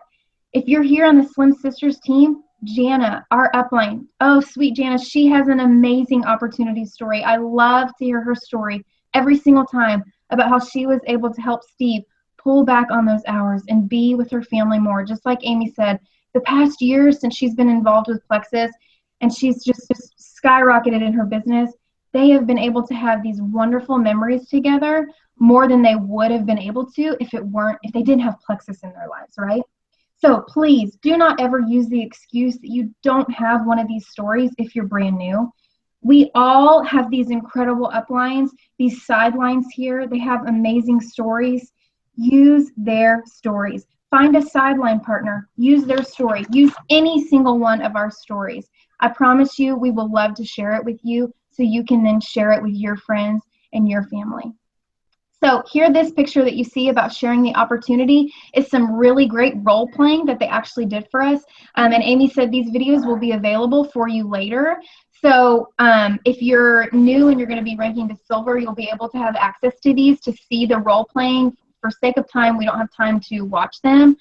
If you're here on the Slim Sisters team, Jana, our upline, oh, sweet Jana, she has an amazing opportunity story. I love to hear her story every single time about how she was able to help Steve pull back on those hours and be with her family more. Just like Amy said, the past years since she's been involved with Plexus and she's just skyrocketed in her business, they have been able to have these wonderful memories together more than they would have been able to if they didn't have Plexus in their lives, right? So please do not ever use the excuse that you don't have one of these stories if you're brand new. We all have these incredible uplines, these sidelines here. They have amazing stories. Use their stories. Find a sideline partner. Use their story. Use any single one of our stories. I promise you we will love to share it with you so you can then share it with your friends and your family. So here, this picture that you see about sharing the opportunity is some really great role playing that they actually did for us. And Amy said these videos will be available for you later. So if you're new and you're going to be ranking to silver, you'll be able to have access to these to see the role playing. For sake of time, we don't have time to watch them,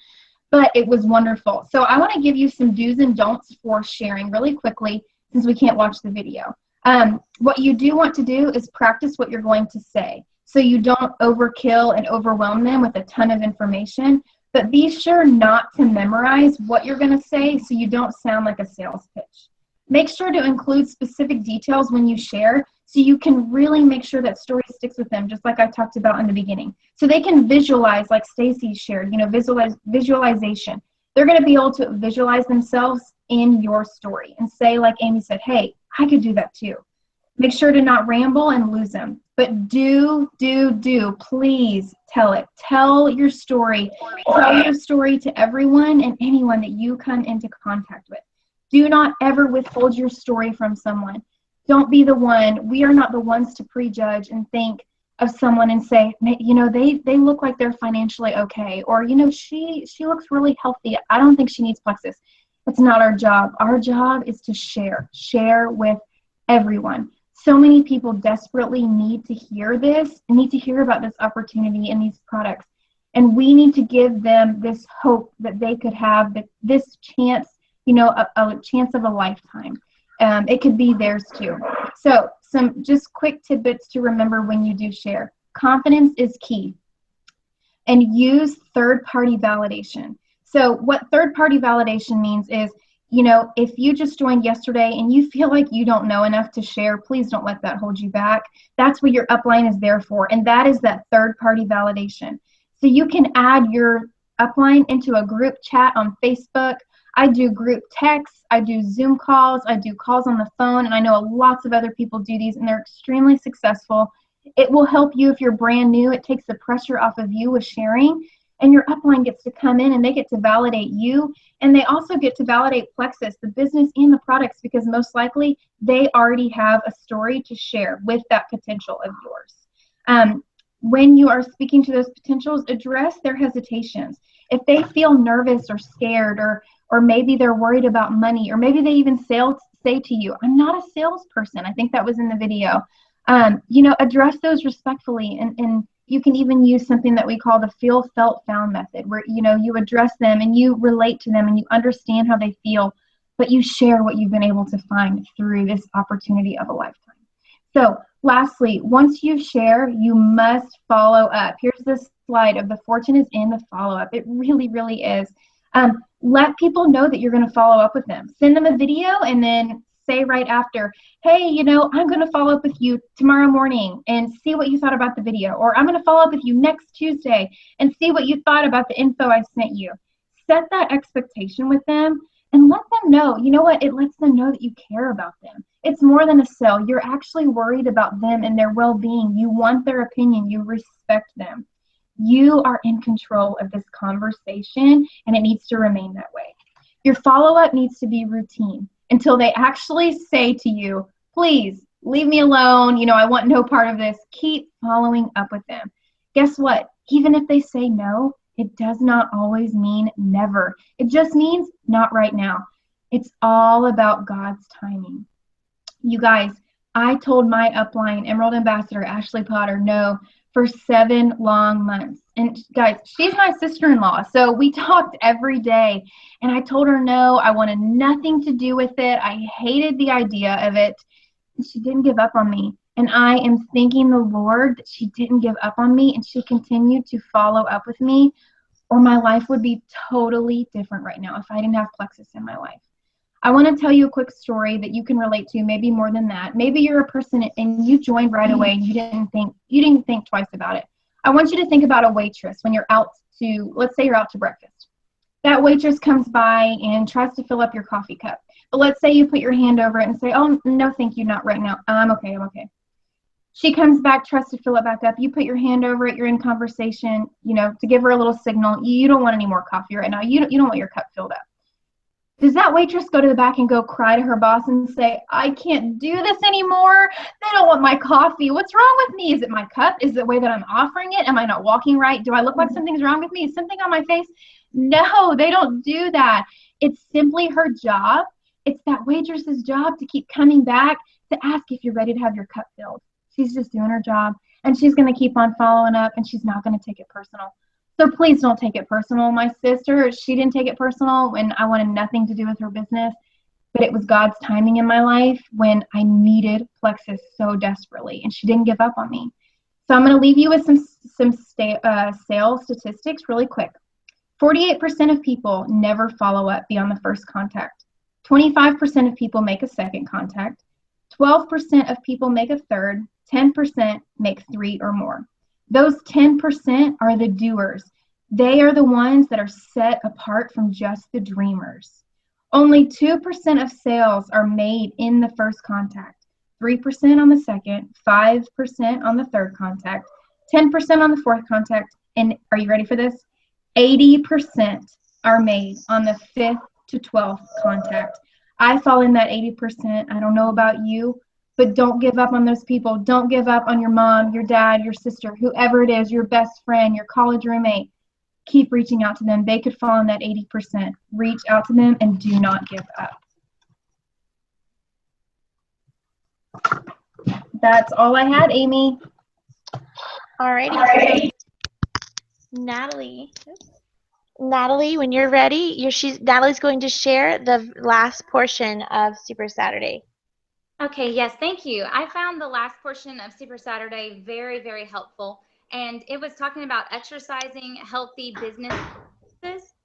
but it was wonderful. So I want to give you some do's and don'ts for sharing really quickly since we can't watch the video. What you do want to do is practice what you're going to say, so you don't overkill and overwhelm them with a ton of information, but be sure not to memorize what you're going to say so you don't sound like a sales pitch. Make sure to include specific details when you share so you can really make sure that story sticks with them, just like I talked about in the beginning. So they can visualize, like Stacy shared, visualization. They're going to be able to visualize themselves in your story and say, like Amy said, hey, I could do that too. Make sure to not ramble and lose them. But do, please tell it. Tell your story. Tell your story to everyone and anyone that you come into contact with. Do not ever withhold your story from someone. Don't be the one. We are not the ones to prejudge and think of someone and say, they look like they're financially okay. Or, she looks really healthy. I don't think she needs Plexus. That's not our job. Our job is to share with everyone. So many people desperately need to hear this, need to hear about this opportunity and these products. And we need to give them this hope that they could have this chance, a chance of a lifetime. It could be theirs too. So some just quick tidbits to remember when you do share. Confidence is key. And use third-party validation. So what third-party validation means is, if you just joined yesterday and you feel like you don't know enough to share, please don't let that hold you back. That's what your upline is there for, and that is that third-party validation. So you can add your upline into a group chat on Facebook. I do group texts, I do Zoom calls, I do calls on the phone, and I know lots of other people do these, and they're extremely successful. It will help you if you're brand new. It takes the pressure off of you with sharing, and your upline gets to come in and they get to validate you, and they also get to validate Plexus, the business and the products, because most likely they already have a story to share with that potential of yours. When you are speaking to those potentials, address their hesitations. If they feel nervous or scared, or maybe they're worried about money, or maybe they even say to you, I'm not a salesperson. I think that was in the video. Address those respectfully, and you can even use something that we call the feel, felt, found method, where you address them and you relate to them and you understand how they feel, but you share what you've been able to find through this opportunity of a lifetime. So lastly, once you share, you must follow up. Here's this slide of the fortune is in the follow-up. It really, really is. Let people know that you're going to follow up with them. Send them a video and then say right after, hey, I'm going to follow up with you tomorrow morning and see what you thought about the video. Or I'm going to follow up with you next Tuesday and see what you thought about the info I sent you. Set that expectation with them and let them know. You know what? It lets them know that you care about them. It's more than a sale. You're actually worried about them and their well-being. You want their opinion. You respect them. You are in control of this conversation, and it needs to remain that way. Your follow-up needs to be routine until they actually say to you, please leave me alone. I want no part of this. Keep following up with them. Guess what? Even if they say no, it does not always mean never. It just means not right now. It's all about God's timing. You guys, I told my upline, Emerald Ambassador Ashley Potter, no for 7 long months. And guys, she's my sister-in-law, so we talked every day. And I told her no, I wanted nothing to do with it. I hated the idea of it. And she didn't give up on me. And I am thanking the Lord that she didn't give up on me and she continued to follow up with me, or my life would be totally different right now if I didn't have Plexus in my life. I want to tell you a quick story that you can relate to, maybe more than that. Maybe you're a person and you joined right away and you didn't think twice about it. I want you to think about a waitress when you're out to, let's say you're out to breakfast. That waitress comes by and tries to fill up your coffee cup. But let's say you put your hand over it and say, oh, no, thank you, not right now. I'm okay. She comes back, tries to fill it back up. You put your hand over it, you're in conversation, to give her a little signal. You don't want any more coffee right now. You don't want your cup filled up. Does that waitress go to the back and go cry to her boss and say, I can't do this anymore? They don't want my coffee. What's wrong with me? Is it my cup? Is it the way that I'm offering it? Am I not walking right? Do I look like something's wrong with me? Is something on my face? No, they don't do that. It's simply her job. It's that waitress's job to keep coming back to ask if you're ready to have your cup filled. She's just doing her job, and she's going to keep on following up, and she's not going to take it personal. So please don't take it personal. My sister, she didn't take it personal when I wanted nothing to do with her business, but it was God's timing in my life when I needed Plexus so desperately, and she didn't give up on me. So I'm going to leave you with some sales statistics really quick. 48% of people never follow up beyond the first contact. 25% of people make a second contact. 12% of people make a third. 10% make 3 or more. Those 10% are the doers. They are the ones that are set apart from just the dreamers. Only 2% of sales are made in the first contact, 3% on the second, 5% on the third contact, 10% on the fourth contact, and are you ready for this? 80% are made on the 5th to 12th contact. I fall in that 80%. I don't know about you, but don't give up on those people. Don't give up on your mom, your dad, your sister, whoever it is, your best friend, your college roommate. Keep reaching out to them. They could fall in that 80%. Reach out to them and do not give up. That's all I had, Amy. Alrighty. Natalie, when you're ready, Natalie's going to share the last portion of Super Saturday. Okay, yes, thank you. I found the last portion of Super Saturday very, very helpful. And it was talking about exercising healthy businesses.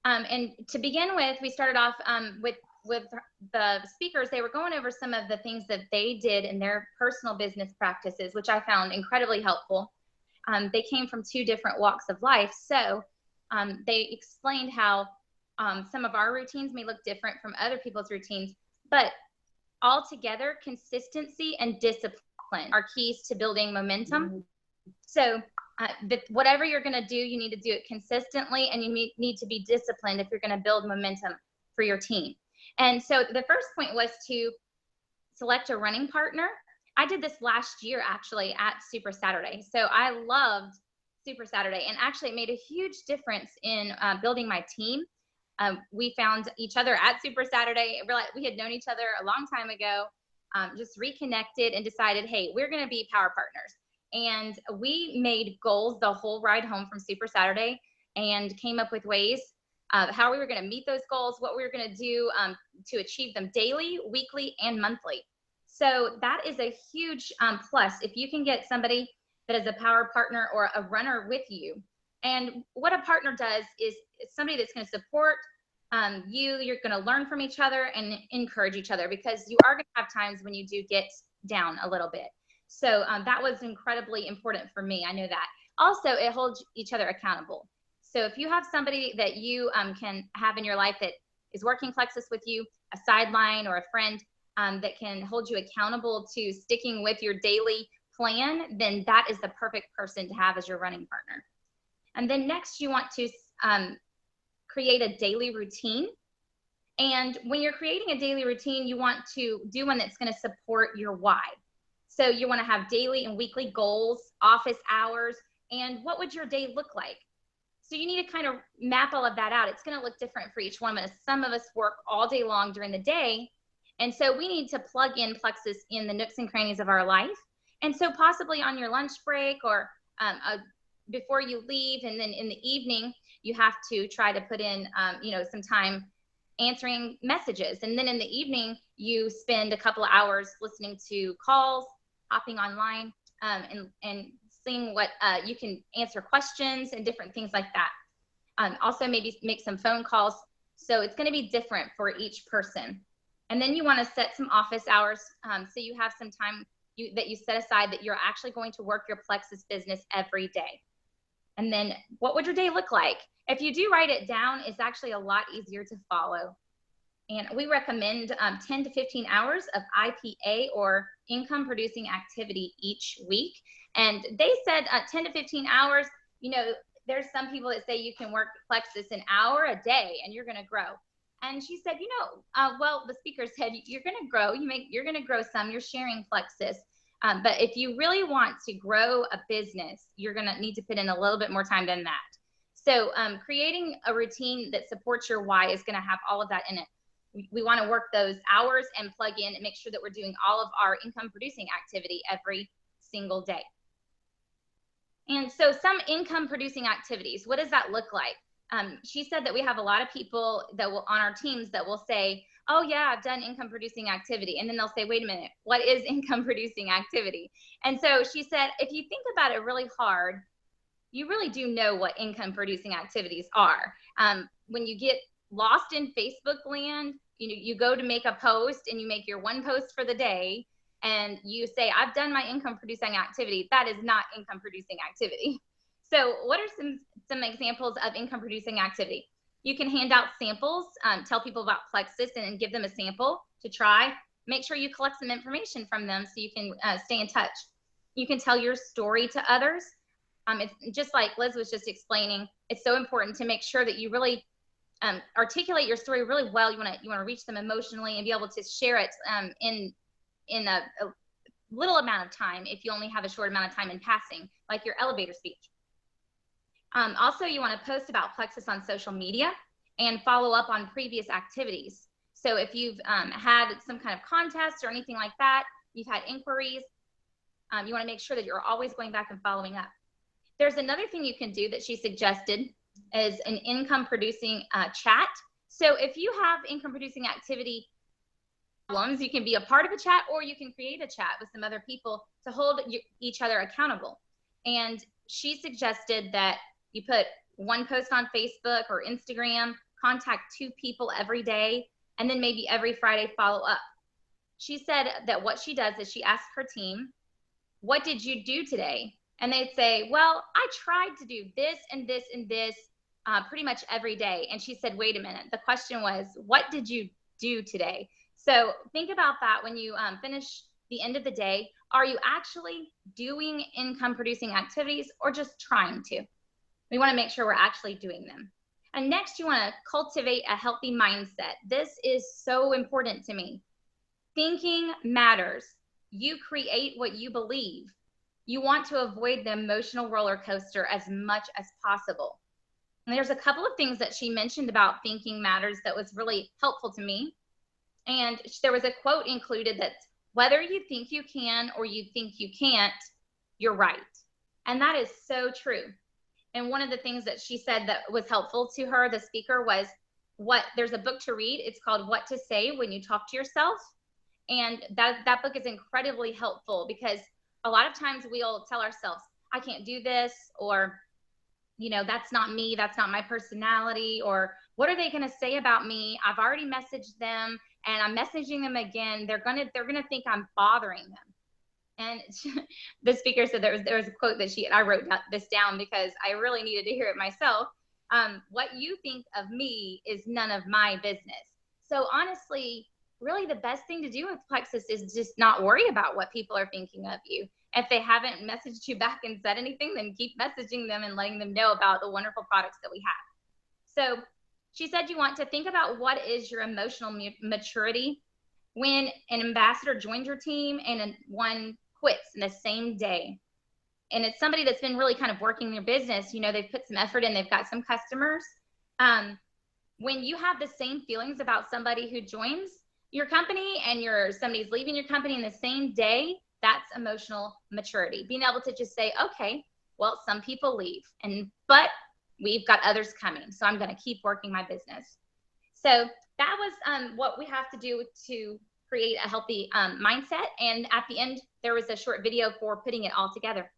And to begin with, we started off with the speakers. They were going over some of the things that they did in their personal business practices, which I found incredibly helpful. They came from 2 different walks of life. So they explained how some of our routines may look different from other people's routines, but altogether, consistency and discipline are keys to building momentum. So whatever you're going to do, you need to do it consistently, and you need to be disciplined if you're going to build momentum for your team. And so the first point was to select a running partner. I did this last year actually at Super Saturday. So I loved Super Saturday, and actually it made a huge difference in building my team. We found each other at Super Saturday. We had known each other a long time ago, just reconnected and decided, hey, we're going to be power partners. And we made goals the whole ride home from Super Saturday and came up with ways of how we were going to meet those goals, what we were going to do to achieve them daily, weekly, and monthly. So that is a huge plus if you can get somebody that is a power partner or a runner with you. And what a partner does is somebody that's going to support you're going to learn from each other and encourage each other, because you are going to have times when you do get down a little bit. So that was incredibly important for me. I know that. Also, it holds each other accountable. So if you have somebody that you can have in your life that is working Plexus with you, a sideline or a friend that can hold you accountable to sticking with your daily plan, then that is the perfect person to have as your running partner. And then next, you want to create a daily routine. And when you're creating a daily routine, you want to do one that's going to support your why. So you want to have daily and weekly goals, office hours, and what would your day look like? So you need to kind of map all of that out. It's going to look different for each one of us. Some of us work all day long during the day. And so we need to plug in Plexus in the nooks and crannies of our life. And so possibly on your lunch break or before you leave, and then in the evening, you have to try to put in, some time answering messages. And then in the evening, you spend a couple of hours listening to calls, hopping online, and seeing what you can answer questions and different things like that. Also, maybe make some phone calls. So it's going to be different for each person. And then you want to set some office hours. So you have some time that you set aside that you're actually going to work your Plexus business every day. And then what would your day look like? If you do write it down, it's actually a lot easier to follow. And we recommend 10 to 15 hours of IPA or income producing activity each week. And they said 10 to 15 hours, there's some people that say you can work Plexus an hour a day and you're going to grow. And she said, the speaker said, you're going to grow, you're going to grow some, you're sharing Plexus. But if you really want to grow a business, you're going to need to put in a little bit more time than that. So creating a routine that supports your why is going to have all of that in it. We want to work those hours and plug in and make sure that we're doing all of our income producing activity every single day. And so some income producing activities, what does that look like? She said that we have a lot of people that will on our teams that will say, oh yeah, I've done income producing activity. And then they'll say, wait a minute, what is income producing activity? And so she said, if you think about it really hard, you really do know what income producing activities are. When you get lost in Facebook land, you go to make a post and you make your one post for the day and you say, I've done my income producing activity. That is not income producing activity. So what are some examples of income producing activity? You can hand out samples, tell people about Plexus and give them a sample to try. Make sure you collect some information from them so you can stay in touch. You can tell your story to others. It's just like Liz was just explaining, it's so important to make sure that you really articulate your story really well. You want to reach them emotionally and be able to share it in a little amount of time if you only have a short amount of time in passing, like your elevator speech. Also, you want to post about Plexus on social media and follow up on previous activities. So if you've had some kind of contest or anything like that, you've had inquiries, you want to make sure that you're always going back and following up. There's another thing you can do that she suggested is an income producing chat. So if you have income producing activity problems. You can be a part of a chat, or you can create a chat with some other people to hold each other accountable. And she suggested that you put one post on Facebook or Instagram, contact 2 people every day, and then maybe every Friday follow up. She said that what she does is she asks her team, what did you do today? And they'd say, well, I tried to do this and this and this pretty much every day. And she said, wait a minute. The question was, what did you do today? So think about that when you finish the end of the day. Are you actually doing income producing activities or just trying to? We want to make sure we're actually doing them. And next, you want to cultivate a healthy mindset. This is so important to me. Thinking matters. You create what you believe. You want to avoid the emotional roller coaster as much as possible. And there's a couple of things that she mentioned about thinking matters that was really helpful to me. And there was a quote included that's, whether you think you can or you think you can't, you're right. And that is so true. And one of the things that she said that was helpful to her, the speaker, was there's a book to read. It's called What to Say When You Talk to Yourself. And that book is incredibly helpful because a lot of times we'll tell ourselves, I can't do this, or, you know, that's not me, that's not my personality, or what are they going to say about me? I've already messaged them and I'm messaging them again. They're going to think I'm bothering them. And the speaker said there was a quote that I wrote this down because I really needed to hear it myself. What you think of me is none of my business. So honestly, really the best thing to do with Plexus is just not worry about what people are thinking of you. If they haven't messaged you back and said anything, then keep messaging them and letting them know about the wonderful products that we have. So she said you want to think about what is your emotional maturity when an ambassador joins your team and one quits in the same day. And it's somebody that's been really kind of working their business. You know, they've put some effort in, they've got some customers. When you have the same feelings about somebody who joins your company and somebody's leaving your company in the same day, that's emotional maturity. Being able to just say, okay, well, some people leave, but we've got others coming, so I'm going to keep working my business. So that was what we have to do to create a healthy mindset. And at the end, there was a short video for putting it all together.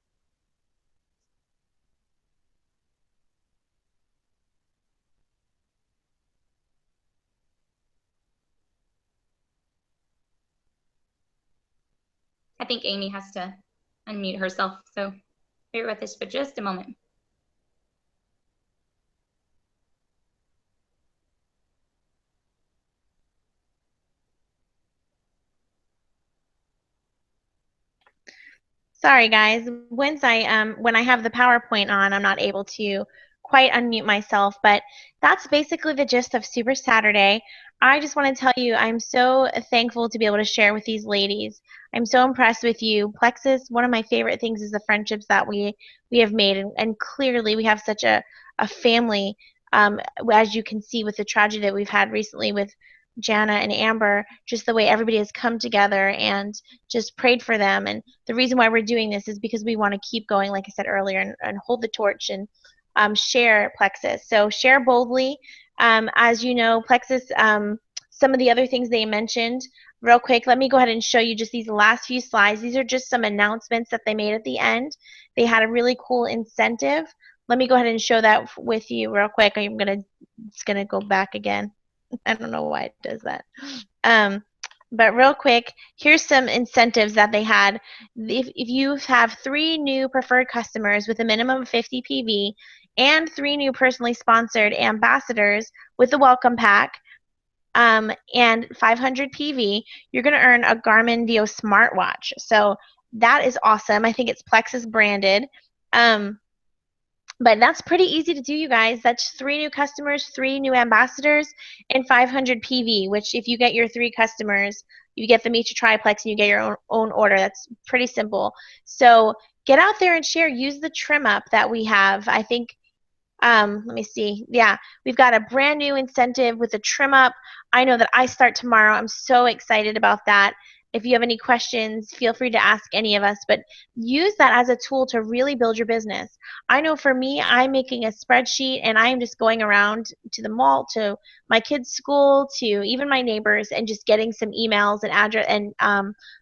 I think Amy has to unmute herself, so bear with us for just a moment. Sorry, guys. When I have the PowerPoint on, I'm not able to quite unmute myself, but that's basically the gist of Super Saturday. I just want to tell you I'm so thankful to be able to share with these ladies. I'm so impressed with you. Plexus, one of my favorite things is the friendships that we have made, and clearly we have such a family, as you can see with the tragedy that we've had recently with Jana and Amber, just the way everybody has come together and just prayed for them. And the reason why we're doing this is because we want to keep going, like I said earlier, and hold the torch and share Plexus. So share boldly. As you know, Plexus, some of the other things they mentioned, real quick, let me go ahead and show you just these last few slides. These are just some announcements that they made at the end. They had a really cool incentive. Let me go ahead and show that with you real quick. It's gonna go back again. I don't know why it does that. But real quick, here's some incentives that they had. If you have 3 new preferred customers with a minimum of 50 PV and 3 new personally sponsored ambassadors with a welcome pack and 500 PV, you're going to earn a Garmin Veo smartwatch. So that is awesome. I think it's Plexus branded. But that's pretty easy to do, you guys. That's 3 new customers, 3 new ambassadors, and 500 PV, which if you get your 3 customers, you get them each to try Plex and you get your own order. That's pretty simple. So get out there and share. Use the trim up that we have. I think, let me see. Yeah, we've got a brand new incentive with a trim up. I know that I start tomorrow. I'm so excited about that. If you have any questions, feel free to ask any of us, but use that as a tool to really build your business. I know for me, I'm making a spreadsheet and I'm just going around to the mall, to my kids' school, to even my neighbors, and just getting some emails and address and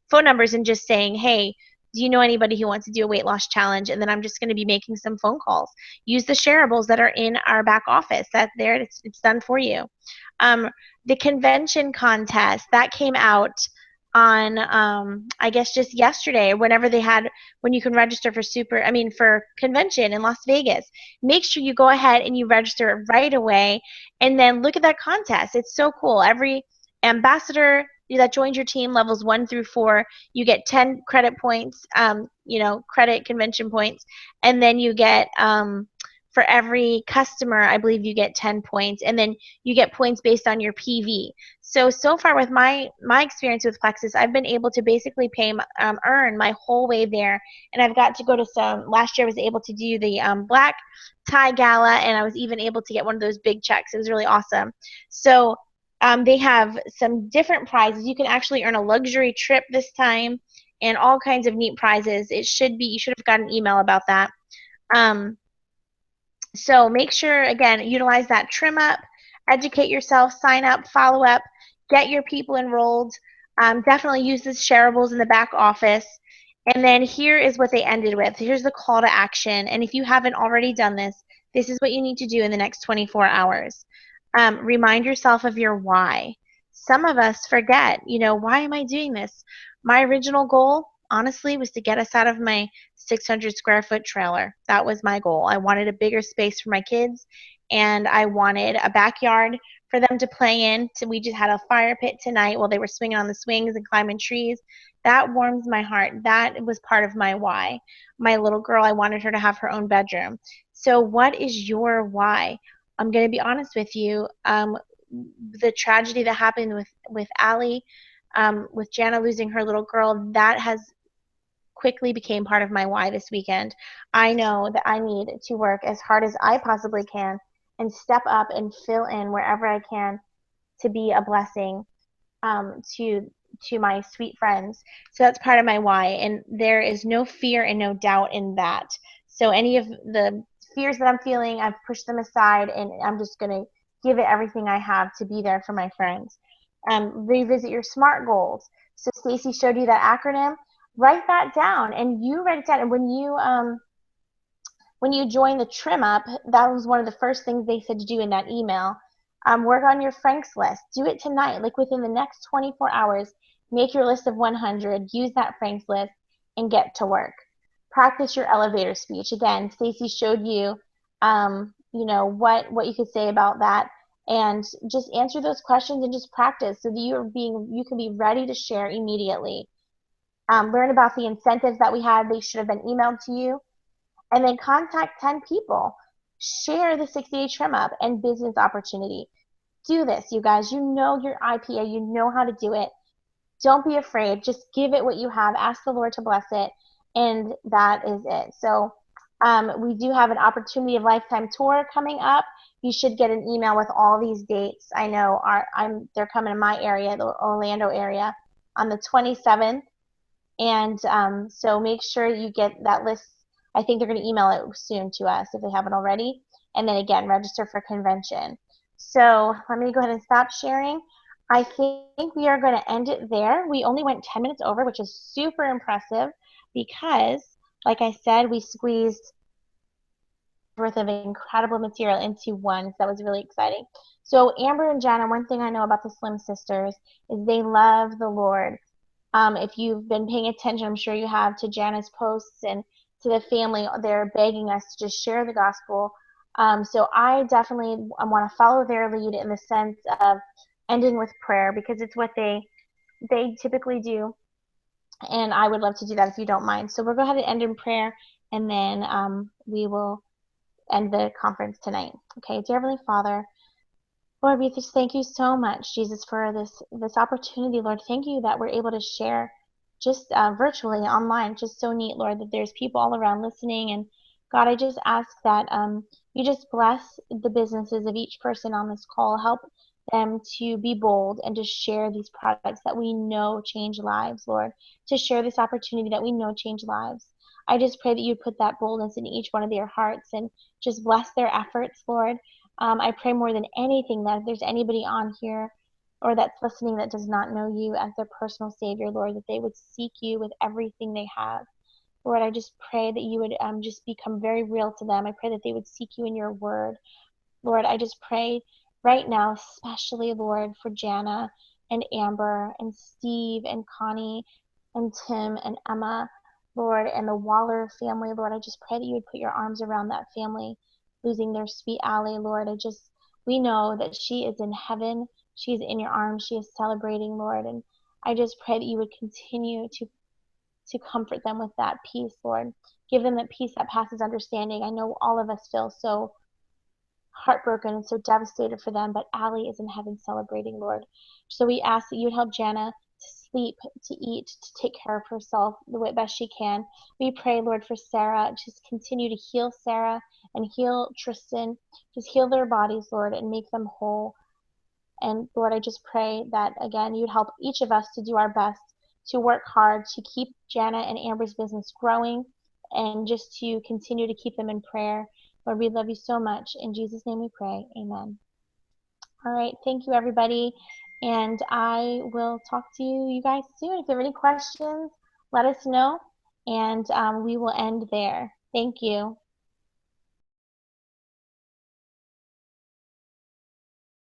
phone numbers and just saying, hey, do you know anybody who wants to do a weight loss challenge? And then I'm just going to be making some phone calls. Use the shareables that are in our back office. That there, it's done for you. The convention contest that came out on I guess just yesterday, whenever they had, when you can register for convention in Las Vegas. Make sure you go ahead and you register right away, and then look at that contest. It's so cool. Every ambassador that joins your team, levels 1 through 4, you get 10 credit points, credit convention points, and then you get for every customer, I believe you get 10 points, and then you get points based on your PV. So far with my experience with Plexus, I've been able to basically earn my whole way there, and I've got to go to last year I was able to do the black tie gala, and I was even able to get one of those big checks. It was really awesome. So they have some different prizes. You can actually earn a luxury trip this time and all kinds of neat prizes. You should have got an email about that. So make sure, again, utilize that trim up, educate yourself, sign up, follow up, get your people enrolled. Definitely use the shareables in the back office. And then here is what they ended with. Here's the call to action. And if you haven't already done this, this is what you need to do in the next 24 hours. Remind yourself of your why. Some of us forget, why am I doing this? My original goal, honestly, was to get us out of my 600 square foot trailer. That was my goal. I wanted a bigger space for my kids, and I wanted a backyard for them to play in. So we just had a fire pit tonight while they were swinging on the swings and climbing trees. That warms my heart. That was part of my why. My little girl, I wanted her to have her own bedroom. So what is your why? I'm going to be honest with you. The tragedy that happened with Allie, with Jana losing her little girl, that has quickly became part of my why this weekend. I know that I need to work as hard as I possibly can and step up and fill in wherever I can to be a blessing to my sweet friends. So that's part of my why, and there is no fear and no doubt in that. So any of the fears that I'm feeling, I've pushed them aside, and I'm just going to give it everything I have to be there for my friends. Revisit your SMART goals. So Stacy showed you that acronym. Write that down, and you write it down. And when you join the trim up, that was one of the first things they said to do in that email. Work on your Frank's list. Do it tonight, like within the next 24 hours. Make your list of 100. Use that Frank's list and get to work. Practice your elevator speech. Again, Stacy showed you, what you could say about that, and just answer those questions and just practice so that you can be ready to share immediately. Learn about the incentives that we had. They should have been emailed to you. And then contact 10 people. Share the 60-day trim up and business opportunity. Do this, you guys. You know your IPA. You know how to do it. Don't be afraid. Just give it what you have. Ask the Lord to bless it. And that is it. So we do have an Opportunity of Lifetime tour coming up. You should get an email with all these dates. I know they're coming in my area, the Orlando area, on the 27th. And so make sure you get that list. I think they're going to email it soon to us if they haven't already. And then again, register for convention. So let me go ahead and stop sharing. I think we are going to end it there. We only went 10 minutes over, which is super impressive because, like I said, we squeezed worth of incredible material into one. So that was really exciting. So Amber and Jana, one thing I know about the Slim Sisters is they love the Lord. If you've been paying attention, I'm sure you have, to Jana's posts and to the family, they're begging us to just share the gospel. So I definitely want to follow their lead in the sense of ending with prayer, because it's what they typically do. And I would love to do that if you don't mind. So we'll go ahead and end in prayer, and then we will end the conference tonight. Okay, dear Heavenly Father, Lord, we just thank you so much, Jesus, for this opportunity. Lord, thank you that we're able to share just virtually online. Just so neat, Lord, that there's people all around listening. And God, I just ask that you just bless the businesses of each person on this call. Help them to be bold and to share these products that we know change lives, Lord, to share this opportunity that we know change lives. I just pray that you put that boldness in each one of their hearts and just bless their efforts, Lord. I pray more than anything that if there's anybody on here or that's listening that does not know you as their personal Savior, Lord, that they would seek you with everything they have. Lord, I just pray that you would just become very real to them. I pray that they would seek you in your word. Lord, I just pray right now, especially, Lord, for Jana and Amber and Steve and Connie and Tim and Emma, Lord, and the Waller family, Lord. I just pray that you would put your arms around that family, losing their sweet Allie, Lord. We know that she is in heaven. She is in your arms. She is celebrating, Lord. And I just pray that you would continue to comfort them with that peace, Lord. Give them that peace that passes understanding. I know all of us feel so heartbroken and so devastated for them, but Allie is in heaven celebrating, Lord. So we ask that you would help Jana to sleep, to eat, to take care of herself the way best she can. We pray, Lord, for Sarah. Just continue to heal Sarah and heal Tristan. Just heal their bodies, Lord, and make them whole. And Lord, I just pray that, again, you'd help each of us to do our best, to work hard, to keep Jana and Amber's business growing, and just to continue to keep them in prayer. Lord, we love you so much. In Jesus' name we pray. Amen. All right. Thank you, everybody. And I will talk to you guys soon. If you have any questions, let us know, and we will end there. Thank you.